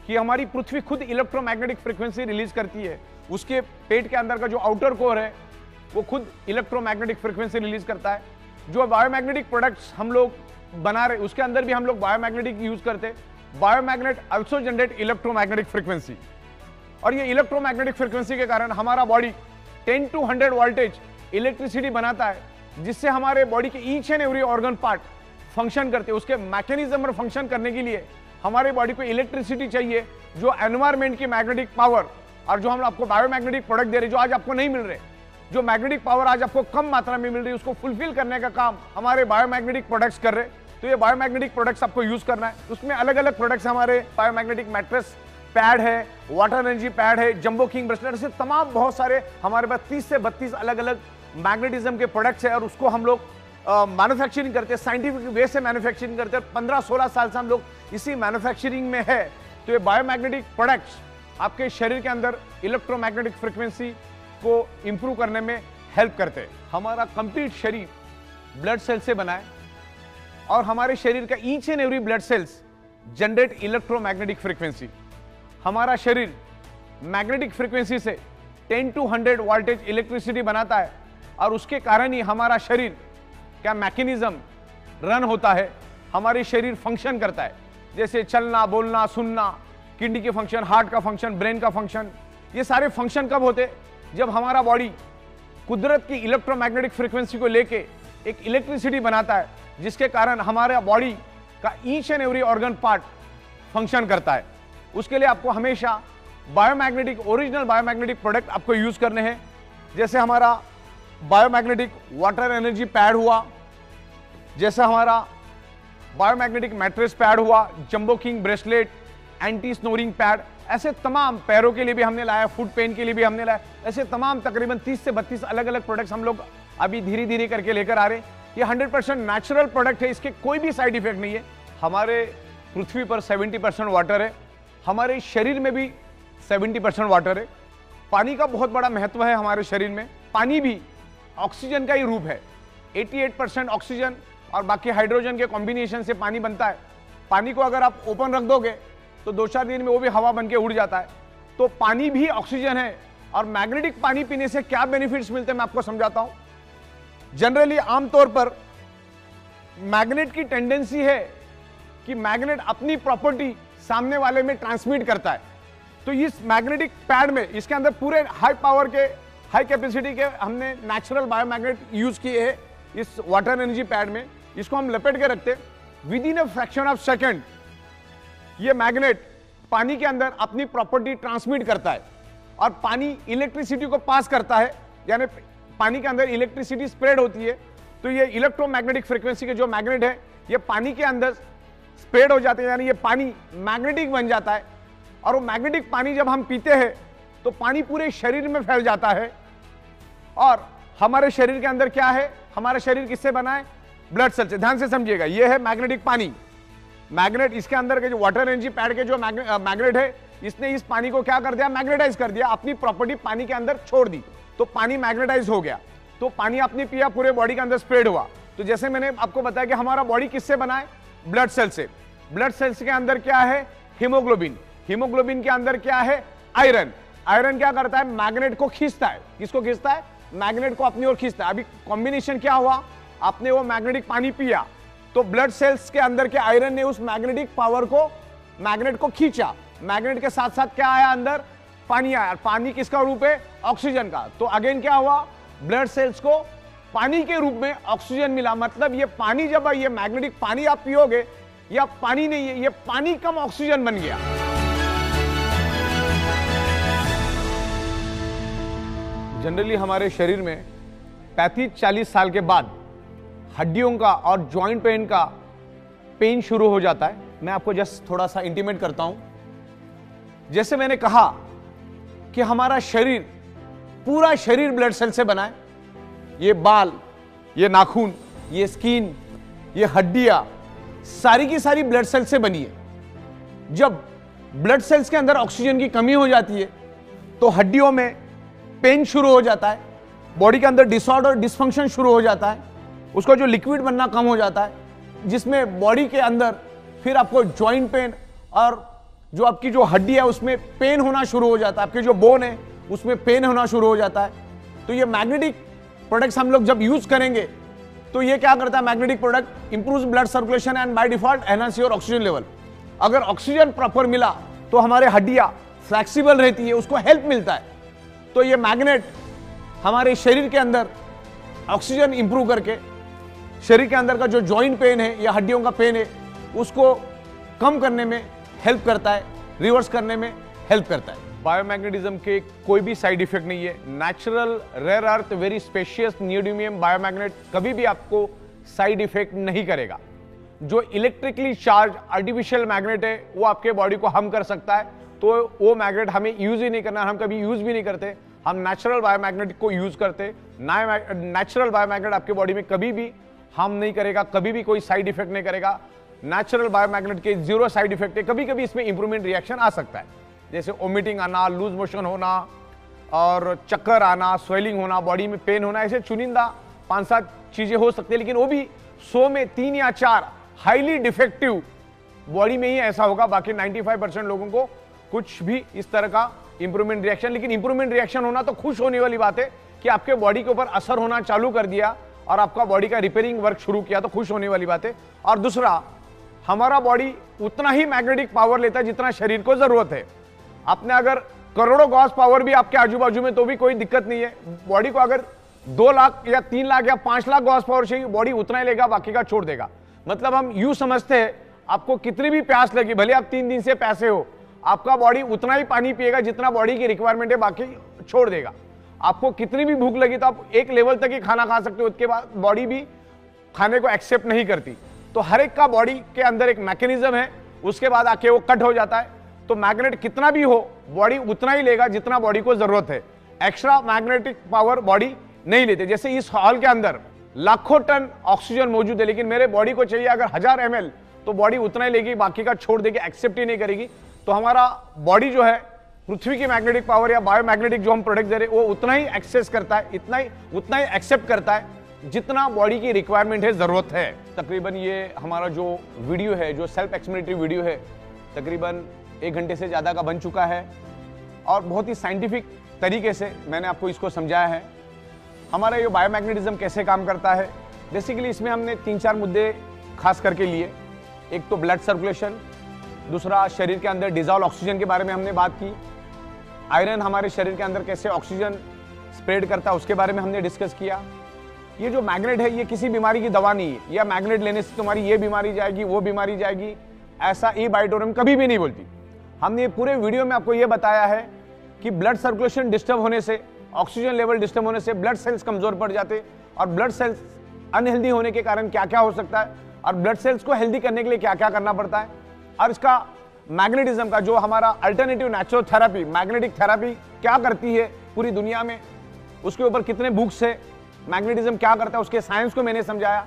कि हमारी पृथ्वी खुद इलेक्ट्रोमैग्नेटिक फ्रीक्वेंसी रिलीज करती है। उसके पेट के अंदर का जो आउटर कोर है वो खुद इलेक्ट्रोमैग्नेटिक फ्रीक्वेंसी रिलीज करता है। जो बायोमैग्नेटिक प्रोडक्ट्स हम लोग बना रहे उसके अंदर भी हम लोग बायोमैग्नेटिक यूज करते हैं। बायोमैग्नेट आल्सो जनरेट इलेक्ट्रोमैग्नेटिक फ्रीक्वेंसी, और ये इलेक्ट्रोमैग्नेटिक फ्रीक्वेंसी के कारण हमारा बॉडी 10 to 100 वोल्टेज इलेक्ट्रिसिटी बनाता है, जिससे हमारे बॉडी के each and every organ part function करते हैं। उसके मैकेनिज्म में फंक्शन करने के लिए हमारे बॉडी को इलेक्ट्रिसिटी चाहिए, जो एनवायरमेंट की मैग्नेटिक पावर और जो हम आपको बायोमैग्नेटिक प्रोडक्ट दे रहे जो आज आपको नहीं मिल रहे, जो मैग्नेटिक पावर आज आपको कम मात्रा में मिल रही है, उसको फुलफिल करने का काम हमारे बायोमैग्नेटिक प्रोडक्ट्स कर रहे। तो ये बायोमैग्नेटिक प्रोडक्ट्स आपको यूज करना है। उसमें अलग अलग प्रोडक्ट्स हमारे बायोमैग्नेटिक मैट्रेस पैड है, वाटर एनर्जी पैड है, जंबो किंग ब्रेसलेट से तमाम बहुत सारे हमारे पास 30 से 32 अलग अलग मैग्नेटिज्म के प्रोडक्ट्स है, और उसको हम लोग मैन्युफैक्चरिंग करते हैं, साइंटिफिक वे से मैन्युफैक्चरिंग करते हैं। 15-16 साल से हम लोग इसी मैन्युफैक्चरिंग में है। तो ये बायोमैग्नेटिक प्रोडक्ट्स आपके शरीर के अंदर इलेक्ट्रोमैग्नेटिक फ्रीक्वेंसी को इंप्रूव करने में हेल्प करते हैं। हमारा कंप्लीट शरीर ब्लड सेल से बना है, और हमारे शरीर का each and every blood sales generate electromagnetic frequency. हमारा शरीर मैग्नेटिक फ्रीक्वेंसी से 10 to 100 वोल्टेज इलेक्ट्रिसिटी बनाता है, और उसके कारण ही हमारा शरीर क्या मैकेनिज्म रन होता है, हमारे शरीर फंक्शन करता है। जैसे चलना, बोलना, सुनना, किडनी के फंक्शन, हार्ट का फंक्शन, ब्रेन का फंक्शन, ये सारे फंक्शन कब होते? जब हमारा बॉडी कुदरत की इलेक्ट्रोमैग्नेटिक फ्रीक्वेंसी को लेके एक इलेक्ट्रिसिटी बनाता है, जिसके कारण हमारे बॉडी का each and every organ part function करता है। उसके लिए आपको हमेशा बायोमैग्नेटिक, ओरिजिनल बायोमैग्नेटिक प्रोडक्ट आपको यूज करने हैं। जैसे हमारा बायोमैग्नेटिक वाटर एनर्जी पैड हुआ, जैसे हमारा बायोमैग्नेटिक मैट्रेस पैड हुआ, jumbo king bracelet, anti snoring pad, ऐसे तमाम, पैरों के लिए भी हमने लाया, फुट पेन के लिए भी हमने लाया, ऐसे तमाम तकरीबन 30 से 32 अलग अलग प्रोडक्ट्स हम लोग अभी धीरे धीरे करके लेकर आ रहे हैं। ये 100% नेचुरल प्रोडक्ट है, इसके कोई भी साइड इफेक्ट नहीं है। हमारे पृथ्वी पर 70% वाटर है, हमारे शरीर में भी 70% वाटर है। पानी का बहुत बड़ा महत्व है हमारे शरीर में। पानी भी ऑक्सीजन का ही रूप है। 88% ऑक्सीजन और बाकी हाइड्रोजन के कॉम्बिनेशन से पानी बनता है। पानी को अगर आप ओपन रख दोगे तो 2-4 दिन में वो भी हवा बन के उड़ जाता है। तो पानी भी ऑक्सीजन है। और मैग्नेटिक पानी पीने से क्या बेनिफिट्स मिलते हैं मैं आपको समझाता हूं। जनरली आमतौर पर मैग्नेट की टेंडेंसी है कि मैग्नेट अपनी प्रॉपर्टी सामने वाले में ट्रांसमिट करता है। तो इस मैग्नेटिक पैड में, इसके अंदर पूरे हाई पावर के, हाई कैपेसिटी के हमने नेचुरल बायोमैग्नेट यूज किए हैं इस वाटर एनर्जी पैड में। इसको हम लपेट के रखते, with in a fraction of second ये मैग्नेट पानी के अंदर अपनी प्रॉपर्टी ट्रांसमिट करता है और पानी इलेक्ट्रिसिटी को पास करता है, यानी पानी के अंदर इलेक्ट्रिसिटी स्प्रेड होती है। तो ये इलेक्ट्रोमैग्नेटिक फ्रीक्वेंसी के जो मैग्नेट है ये पानी के अंदर स्प्रेड हो जाते हैं, यानी ये पानी मैग्नेटिक बन जाता है। और वो मैग्नेटिक पानी जब हम पीते हैं तो पानी पूरे शरीर में फैल जाता है। और हमारे शरीर के अंदर क्या है, हमारा शरीर किससे बना है? ब्लड सेल से। ध्यान से समझिएगा, ये है मैग्नेटिक पानी। मैग्नेट, इसके अंदर के जो वाटर एनर्जी पैड के जो मैग्नेट है, इसने इस पानी को क्या कर दिया? मैग्नेटाइज कर दिया, अपनी प्रॉपर्टी पानी के अंदर छोड़ दी। तो पानी मैग्नेटाइज हो गया। तो पानी आपने पिया, पूरे बॉडी के अंदर स्प्रेड हुआ। तो जैसे मैंने आपको बताया कि हमारा बॉडी किससे बना है? ब्लड सेल से। ब्लड सेल्स के अंदर क्या है? हीमोग्लोबिन। हीमोग्लोबिन के अंदर क्या है? आयरन। आयरन क्या करता है? मैग्नेट को खींचता है। किसको खींचता है? मैग्नेट को अपनी ओर खींचता है। अभी कॉम्बिनेशन क्या हुआ? आपने वो मैग्नेटिक पानी पिया तो ब्लड सेल्स के अंदर के आयरन ने उस मैग्नेटिक पावर को, मैग्नेट को खींचा। मैग्नेट के साथ साथ क्या आया? अंदर पानी आया। पानी किसका रूप है? ऑक्सीजन का। तो अगेन क्या हुआ? ब्लड सेल्स को पानी के रूप में ऑक्सीजन मिला। मतलब ये पानी, जब ये मैग्नेटिक पानी आप पियोगे, या पानी नहीं है, ये पानी कम ऑक्सीजन बन गया। जनरली हमारे शरीर में 35-40 साल के बाद हड्डियों का और जॉइंट पेन का पेन शुरू हो जाता है। मैं आपको जस्ट थोड़ा सा इंटीमेट करता हूं। जैसे मैंने कहा कि हमारा शरीर पूरा शरीर ब्लड सेल से बना है। ये बाल, ये नाखून, ये स्किन, ये हड्डियां सारी की सारी ब्लड सेल से बनी है। जब ब्लड सेल्स के अंदर ऑक्सीजन की कमी हो जाती है तो हड्डियों में पेन शुरू हो जाता है, बॉडी के अंदर डिसऑर्डर, डिसफंक्शन शुरू हो जाता है, उसका जो लिक्विड बनना कम हो जाता है, जिसमें बॉडी के अंदर फिर आपको जॉइंट पेन और जो आपकी जो हड्डी है उसमें पेन होना शुरू हो जाता है, आपके जो बोन है उसमें पेन होना शुरू हो जाता है। तो ये मैग्नेटिक प्रोडक्ट्स हम लोग जब यूज करेंगे तो ये क्या करता है, magnetic product improves blood circulation and by default enhance your oxygen level. अगर ऑक्सीजन प्रॉपर मिला तो हमारे हड्डियां फ्लेक्सिबल रहती है, उसको हेल्प मिलता है। तो ये मैग्नेट हमारे शरीर के अंदर ऑक्सीजन इंप्रूव करके शरीर के अंदर का जो जॉइंट पेन है या हड्डियों का पेन है उसको कम करने में हेल्प करता है, रिवर्स करने में हेल्प करता है। बायोमैग्नेटिज्म के कोई भी साइड इफेक्ट नहीं है। Natural rare earth very specious neodymium biomagnet कभी भी आपको साइड इफेक्ट नहीं करेगा। जो इलेक्ट्रिकली चार्ज आर्टिफिशियल मैग्नेट है वो आपके बॉडी को हार्म कर सकता है, तो वो मैग्नेट हमें यूज ही नहीं करना, हम कभी यूज भी नहीं करते। हम नेचुरल बायोमैग्नेट को यूज करते। नेचुरल बायोमैग्नेट आपके बॉडी में कभी भी हार्म नहीं करेगा, कभी भी कोई साइड इफेक्ट नहीं करेगा। नेचुरल बायोमैग्नेट के 0 साइड इफेक्ट है। कभी कभी इसमें इंप्रूवमेंट रिएक्शन आ सकता है, जैसे वोमिटिंग आना, लूज मोशन होना और चक्कर आना, स्वेलिंग होना, बॉडी में पेन होना, ऐसे चुनिंदा 5-7 चीजें हो सकती है, लेकिन वो भी 100 में 3 या 4 हाईली डिफेक्टिव बॉडी में ही ऐसा होगा। बाकी 95% लोगों को कुछ भी इस तरह का इंप्रूवमेंट रिएक्शन, लेकिन इंप्रूवमेंट रिएक्शन होना तो खुश होने वाली बात है कि आपके बॉडी के ऊपर असर होना चालू कर दिया और आपका बॉडी का रिपेयरिंग वर्क शुरू किया, तो खुश होने वाली बात है। और दूसरा, हमारा बॉडी उतना ही मैग्नेटिक पावर लेता है जितना शरीर को जरूरत है। आपने अगर करोड़ों गॉस पावर भी आपके आजू बाजू में तो भी कोई दिक्कत नहीं है। बॉडी को अगर 2 लाख या 3 लाख या 5 लाख गॉस पावर चाहिए, बॉडी उतना ही लेगा, बाकी का छोड़ देगा। मतलब हम यूं समझते हैं, आपको कितनी भी प्यास लगी, भले आप 3 दिन से प्यासे हो, आपका बॉडी उतना ही पानी पिएगा जितना बॉडी की रिक्वायरमेंट है, बाकी छोड़ देगा। आपको कितनी भी भूख लगी तो आप एक लेवल तक ही खाना खा सकते हो, उसके बाद बॉडी भी खाने को एक्सेप्ट नहीं करती। तो हर एक का बॉडी के अंदर एक मैकेनिज्म है, उसके बाद आके वो कट हो जाता है। तो मैग्नेट कितना भी हो, बॉडी उतना ही लेगा जितना बॉडी को जरूरत है। एक्स्ट्रा मैग्नेटिक पावर बॉडी नहीं लेते। जैसे इस हॉल के अंदर लाखों टन ऑक्सीजन मौजूद है, लेकिन मेरे बॉडी को चाहिए अगर 1000 ml, तो बॉडी उतना ही लेगी, बाकी का छोड़ देगी, एक्सेप्ट ही नहीं करेगी। तो हमारा बॉडी जो है पृथ्वी की मैग्नेटिक पावर या बायोमैग्नेटिक जो हम प्रोडक्ट दे रहे हैं वो उतना ही एक्सेस करता है, उतना ही एक्सेप्ट करता है जितना बॉडी की रिक्वायरमेंट है, जरूरत है। तकरीबन ये हमारा जो वीडियो है, जो सेल्फ एक्सप्लेनेटरी वीडियो है, तकरीबन 1 घंटे से ज़्यादा का बन चुका है और बहुत ही साइंटिफिक तरीके से मैंने आपको इसको समझाया है। हमारा ये बायोमैग्नेटिज्म कैसे काम करता है, बेसिकली इसमें हमने 3-4 मुद्दे खास करके लिए। एक तो ब्लड सर्कुलेशन, दूसरा शरीर के अंदर डिजॉल्व ऑक्सीजन के बारे में हमने बात की। आयरन हमारे शरीर के अंदर कैसे ऑक्सीजन स्प्रेड करता है उसके बारे में हमने डिस्कस किया। ये जो मैग्नेट है ये किसी बीमारी की दवा नहीं है, या मैग्नेट लेने से तुम्हारी ये बीमारी जाएगी, वो बीमारी जाएगी, ऐसा ई बायोटोरियम कभी भी नहीं बोलती। हमने पूरे वीडियो में आपको ये बताया है कि ब्लड सर्कुलेशन डिस्टर्ब होने से, ऑक्सीजन लेवल डिस्टर्ब होने से ब्लड सेल्स कमजोर पड़ जाते, और ब्लड सेल्स अनहेल्दी होने के कारण क्या क्या हो सकता है, और ब्लड सेल्स को हेल्दी करने के लिए क्या क्या करना पड़ता है, और इसका मैग्नेटिज्म का जो हमारा alternative natural therapy, magnetic therapy क्या करती है पूरी दुनिया में, उसके ऊपर कितने बुक्स है, मैग्नेटिज्म क्या करता है, उसके साइंस को मैंने समझाया।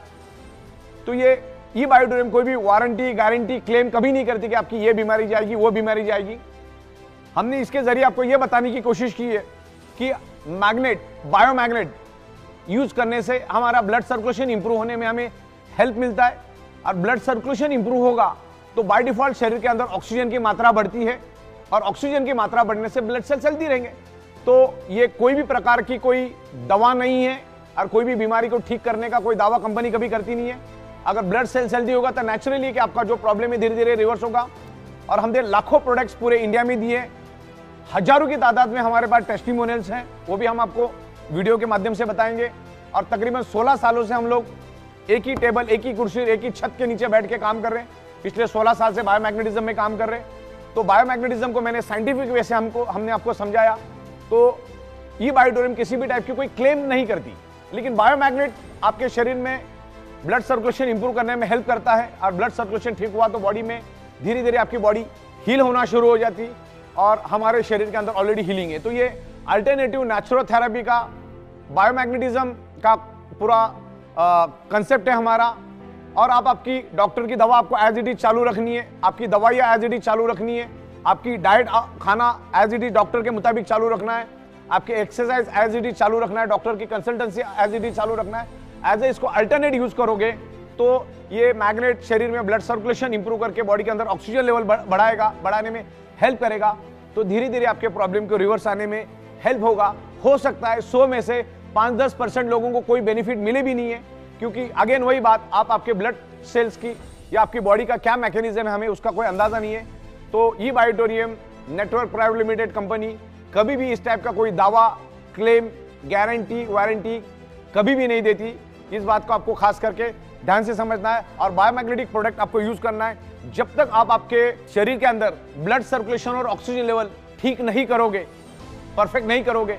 तो ये ई बायोटोरियम कोई भी वारंटी गारंटी क्लेम कभी नहीं करती कि आपकी ये बीमारी जाएगी, वो बीमारी जाएगी। हमने इसके जरिए आपको ये बताने की कोशिश की है कि मैग्नेट, बायोमैग्नेट यूज करने से हमारा ब्लड सर्कुलेशन इंप्रूव होने में हमें हेल्प मिलता है, और ब्लड सर्कुलेशन इंप्रूव होगा तो बाय डिफॉल्ट शरीर के अंदर ऑक्सीजन की मात्रा बढ़ती है, और ऑक्सीजन की मात्रा बढ़ने से ब्लड सेल्स हेल्दी रहेंगे। तो ये कोई भी प्रकार की कोई दवा नहीं है, और कोई भी बीमारी को ठीक करने का कोई दावा कंपनी कभी करती नहीं है। अगर ब्लड सेल्स हेल्दी होगा तो नेचुरली कि आपका जो प्रॉब्लम है धीरे धीरे रिवर्स होगा। और हमने लाखों प्रोडक्ट्स पूरे इंडिया में दिए, हजारों की तादाद में हमारे पास टेस्टिमोनियल्स हैं, वो भी हम आपको वीडियो के माध्यम से बताएंगे। और तकरीबन 16 सालों से हम लोग एक ही टेबल, एक ही कुर्सी, एक ही छत के नीचे बैठ के काम कर रहे हैं। पिछले 16 साल से बायोमैग्नेटिज्म में काम कर रहे हैं। तो बायोमैग्नेटिज्म को मैंने साइंटिफिक वे से हमने आपको समझाया। तो ई बायोटोरियम किसी भी टाइप की कोई क्लेम नहीं करती, लेकिन बायोमैग्नेट आपके शरीर में ब्लड सर्कुलेशन इंप्रूव करने में हेल्प करता है, और ब्लड सर्कुलेशन ठीक हुआ तो बॉडी में धीरे धीरे आपकी बॉडी हील होना शुरू हो जाती, और हमारे शरीर के अंदर ऑलरेडी हीलिंग है। तो ये अल्टरनेटिव नेचुरोथेरेपी का बायोमैग्नेटिज्म का पूरा कंसेप्ट है हमारा। और आप आपकी डॉक्टर की दवा आपको एज इट इज चालू रखनी है, आपकी दवाइयाँ एज इट इज चालू रखनी है, आपकी डाइट खाना एज इट इज डॉक्टर के मुताबिक चालू रखना है, आपके एक्सरसाइज एज इट इज चालू रखना है, डॉक्टर की कंसल्टेंसी एज इट इज चालू रखना है। एज ए इसको अल्टरनेट यूज करोगे तो ये मैग्नेट शरीर में ब्लड सर्कुलेशन इंप्रूव करके बॉडी के अंदर ऑक्सीजन लेवल बढ़ाने में हेल्प करेगा। तो धीरे धीरे आपके प्रॉब्लम को रिवर्स आने में हेल्प होगा। हो सकता है 100 में से 5-10% लोगों को कोई बेनिफिट मिले भी नहीं है, क्योंकि अगेन वही बात, आप आपके ब्लड सेल्स की या आपकी बॉडी का क्या मैकेनिज्म है हमें उसका कोई अंदाजा नहीं है। तो ई बायोटोरियम नेटवर्क प्राइवेट लिमिटेड कंपनी कभी भी इस टाइप का कोई दावा, क्लेम, गारंटी, वारंटी कभी भी नहीं देती। इस बात को आपको खास करके ध्यान से समझना है। और बायोमैग्नेटिक प्रोडक्ट आपको यूज करना है जब तक आप आपके शरीर के अंदर ब्लड सर्कुलेशन और ऑक्सीजन लेवल ठीक नहीं करोगे, परफेक्ट नहीं करोगे,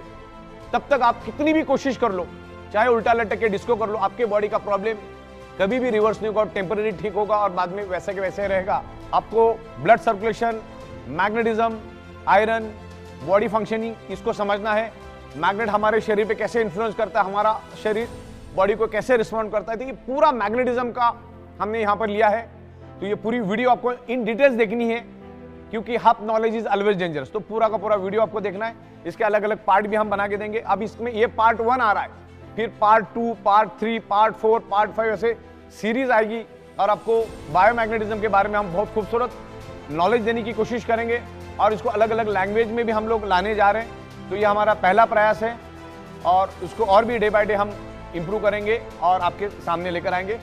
तब तक आप कितनी भी कोशिश कर लो, चाहे उल्टा लटक के डिस्को कर लो, आपके बॉडी का प्रॉब्लम कभी भी रिवर्स नहीं होगा, टेम्पररी ठीक होगा और बाद में वैसे के वैसे रहेगा। आपको blood circulation, magnetism, iron, body functioning, इसको समझना है। मैग्नेट हमारे शरीर पे कैसे इन्फ्लुएंस करता है, हमारा शरीर बॉडी को कैसे रिस्पॉन्ड करता है। देखिए पूरा मैग्नेटिज्म का हमने यहाँ पर लिया है। तो ये पूरी वीडियो आपको इन डिटेल्स देखनी है, क्योंकि half knowledge is always dangerous. तो पूरा का पूरा वीडियो आपको देखना है। इसके अलग अलग पार्ट भी हम बना के देंगे। अब इसमें ये पार्ट 1 आ रहा है, फिर पार्ट 2, पार्ट 3, पार्ट 4, पार्ट 5 ऐसे सीरीज आएगी और आपको बायोमैग्नेटिज्म के बारे में हम बहुत खूबसूरत नॉलेज देने की कोशिश करेंगे और इसको अलग अलग लैंग्वेज में भी हम लोग लाने जा रहे हैं। तो ये हमारा पहला प्रयास है और इसको और भी डे बाय डे हम इंप्रूव करेंगे और आपके सामने लेकर आएंगे।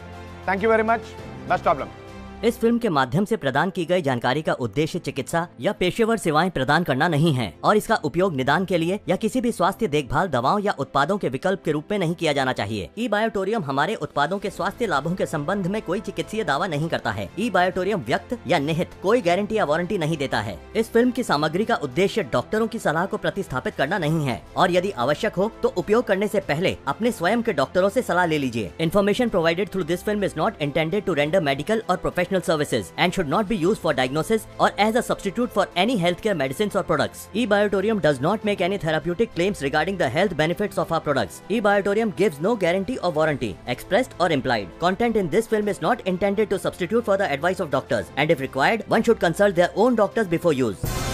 Thank you very much. Best of luck. इस फिल्म के माध्यम से प्रदान की गई जानकारी का उद्देश्य चिकित्सा या पेशेवर सेवाएं प्रदान करना नहीं है और इसका उपयोग निदान के लिए या किसी भी स्वास्थ्य देखभाल दवाओं या उत्पादों के विकल्प के रूप में नहीं किया जाना चाहिए। ई बायोटोरियम हमारे उत्पादों के स्वास्थ्य लाभों के संबंध में कोई चिकित्सीय दावा नहीं करता है। ई बायोटोरियम व्यक्त या निहित कोई गारंटी या वारंटी नहीं देता है। इस फिल्म की सामग्री का उद्देश्य डॉक्टरों की सलाह को प्रतिस्थापित करना नहीं है और यदि आवश्यक हो तो उपयोग करने से पहले अपने स्वयं के डॉक्टरों से सलाह ले लीजिए। Information provided through this film is not intended to render medical और professional services and should not be used for diagnosis or as a substitute for any healthcare medicines or products. eBiotorium does not make any therapeutic claims regarding the health benefits of our products. eBiotorium gives no guarantee or warranty, expressed or implied. Content in this film is not intended to substitute for the advice of doctors, and if required, one should consult their own doctors before use.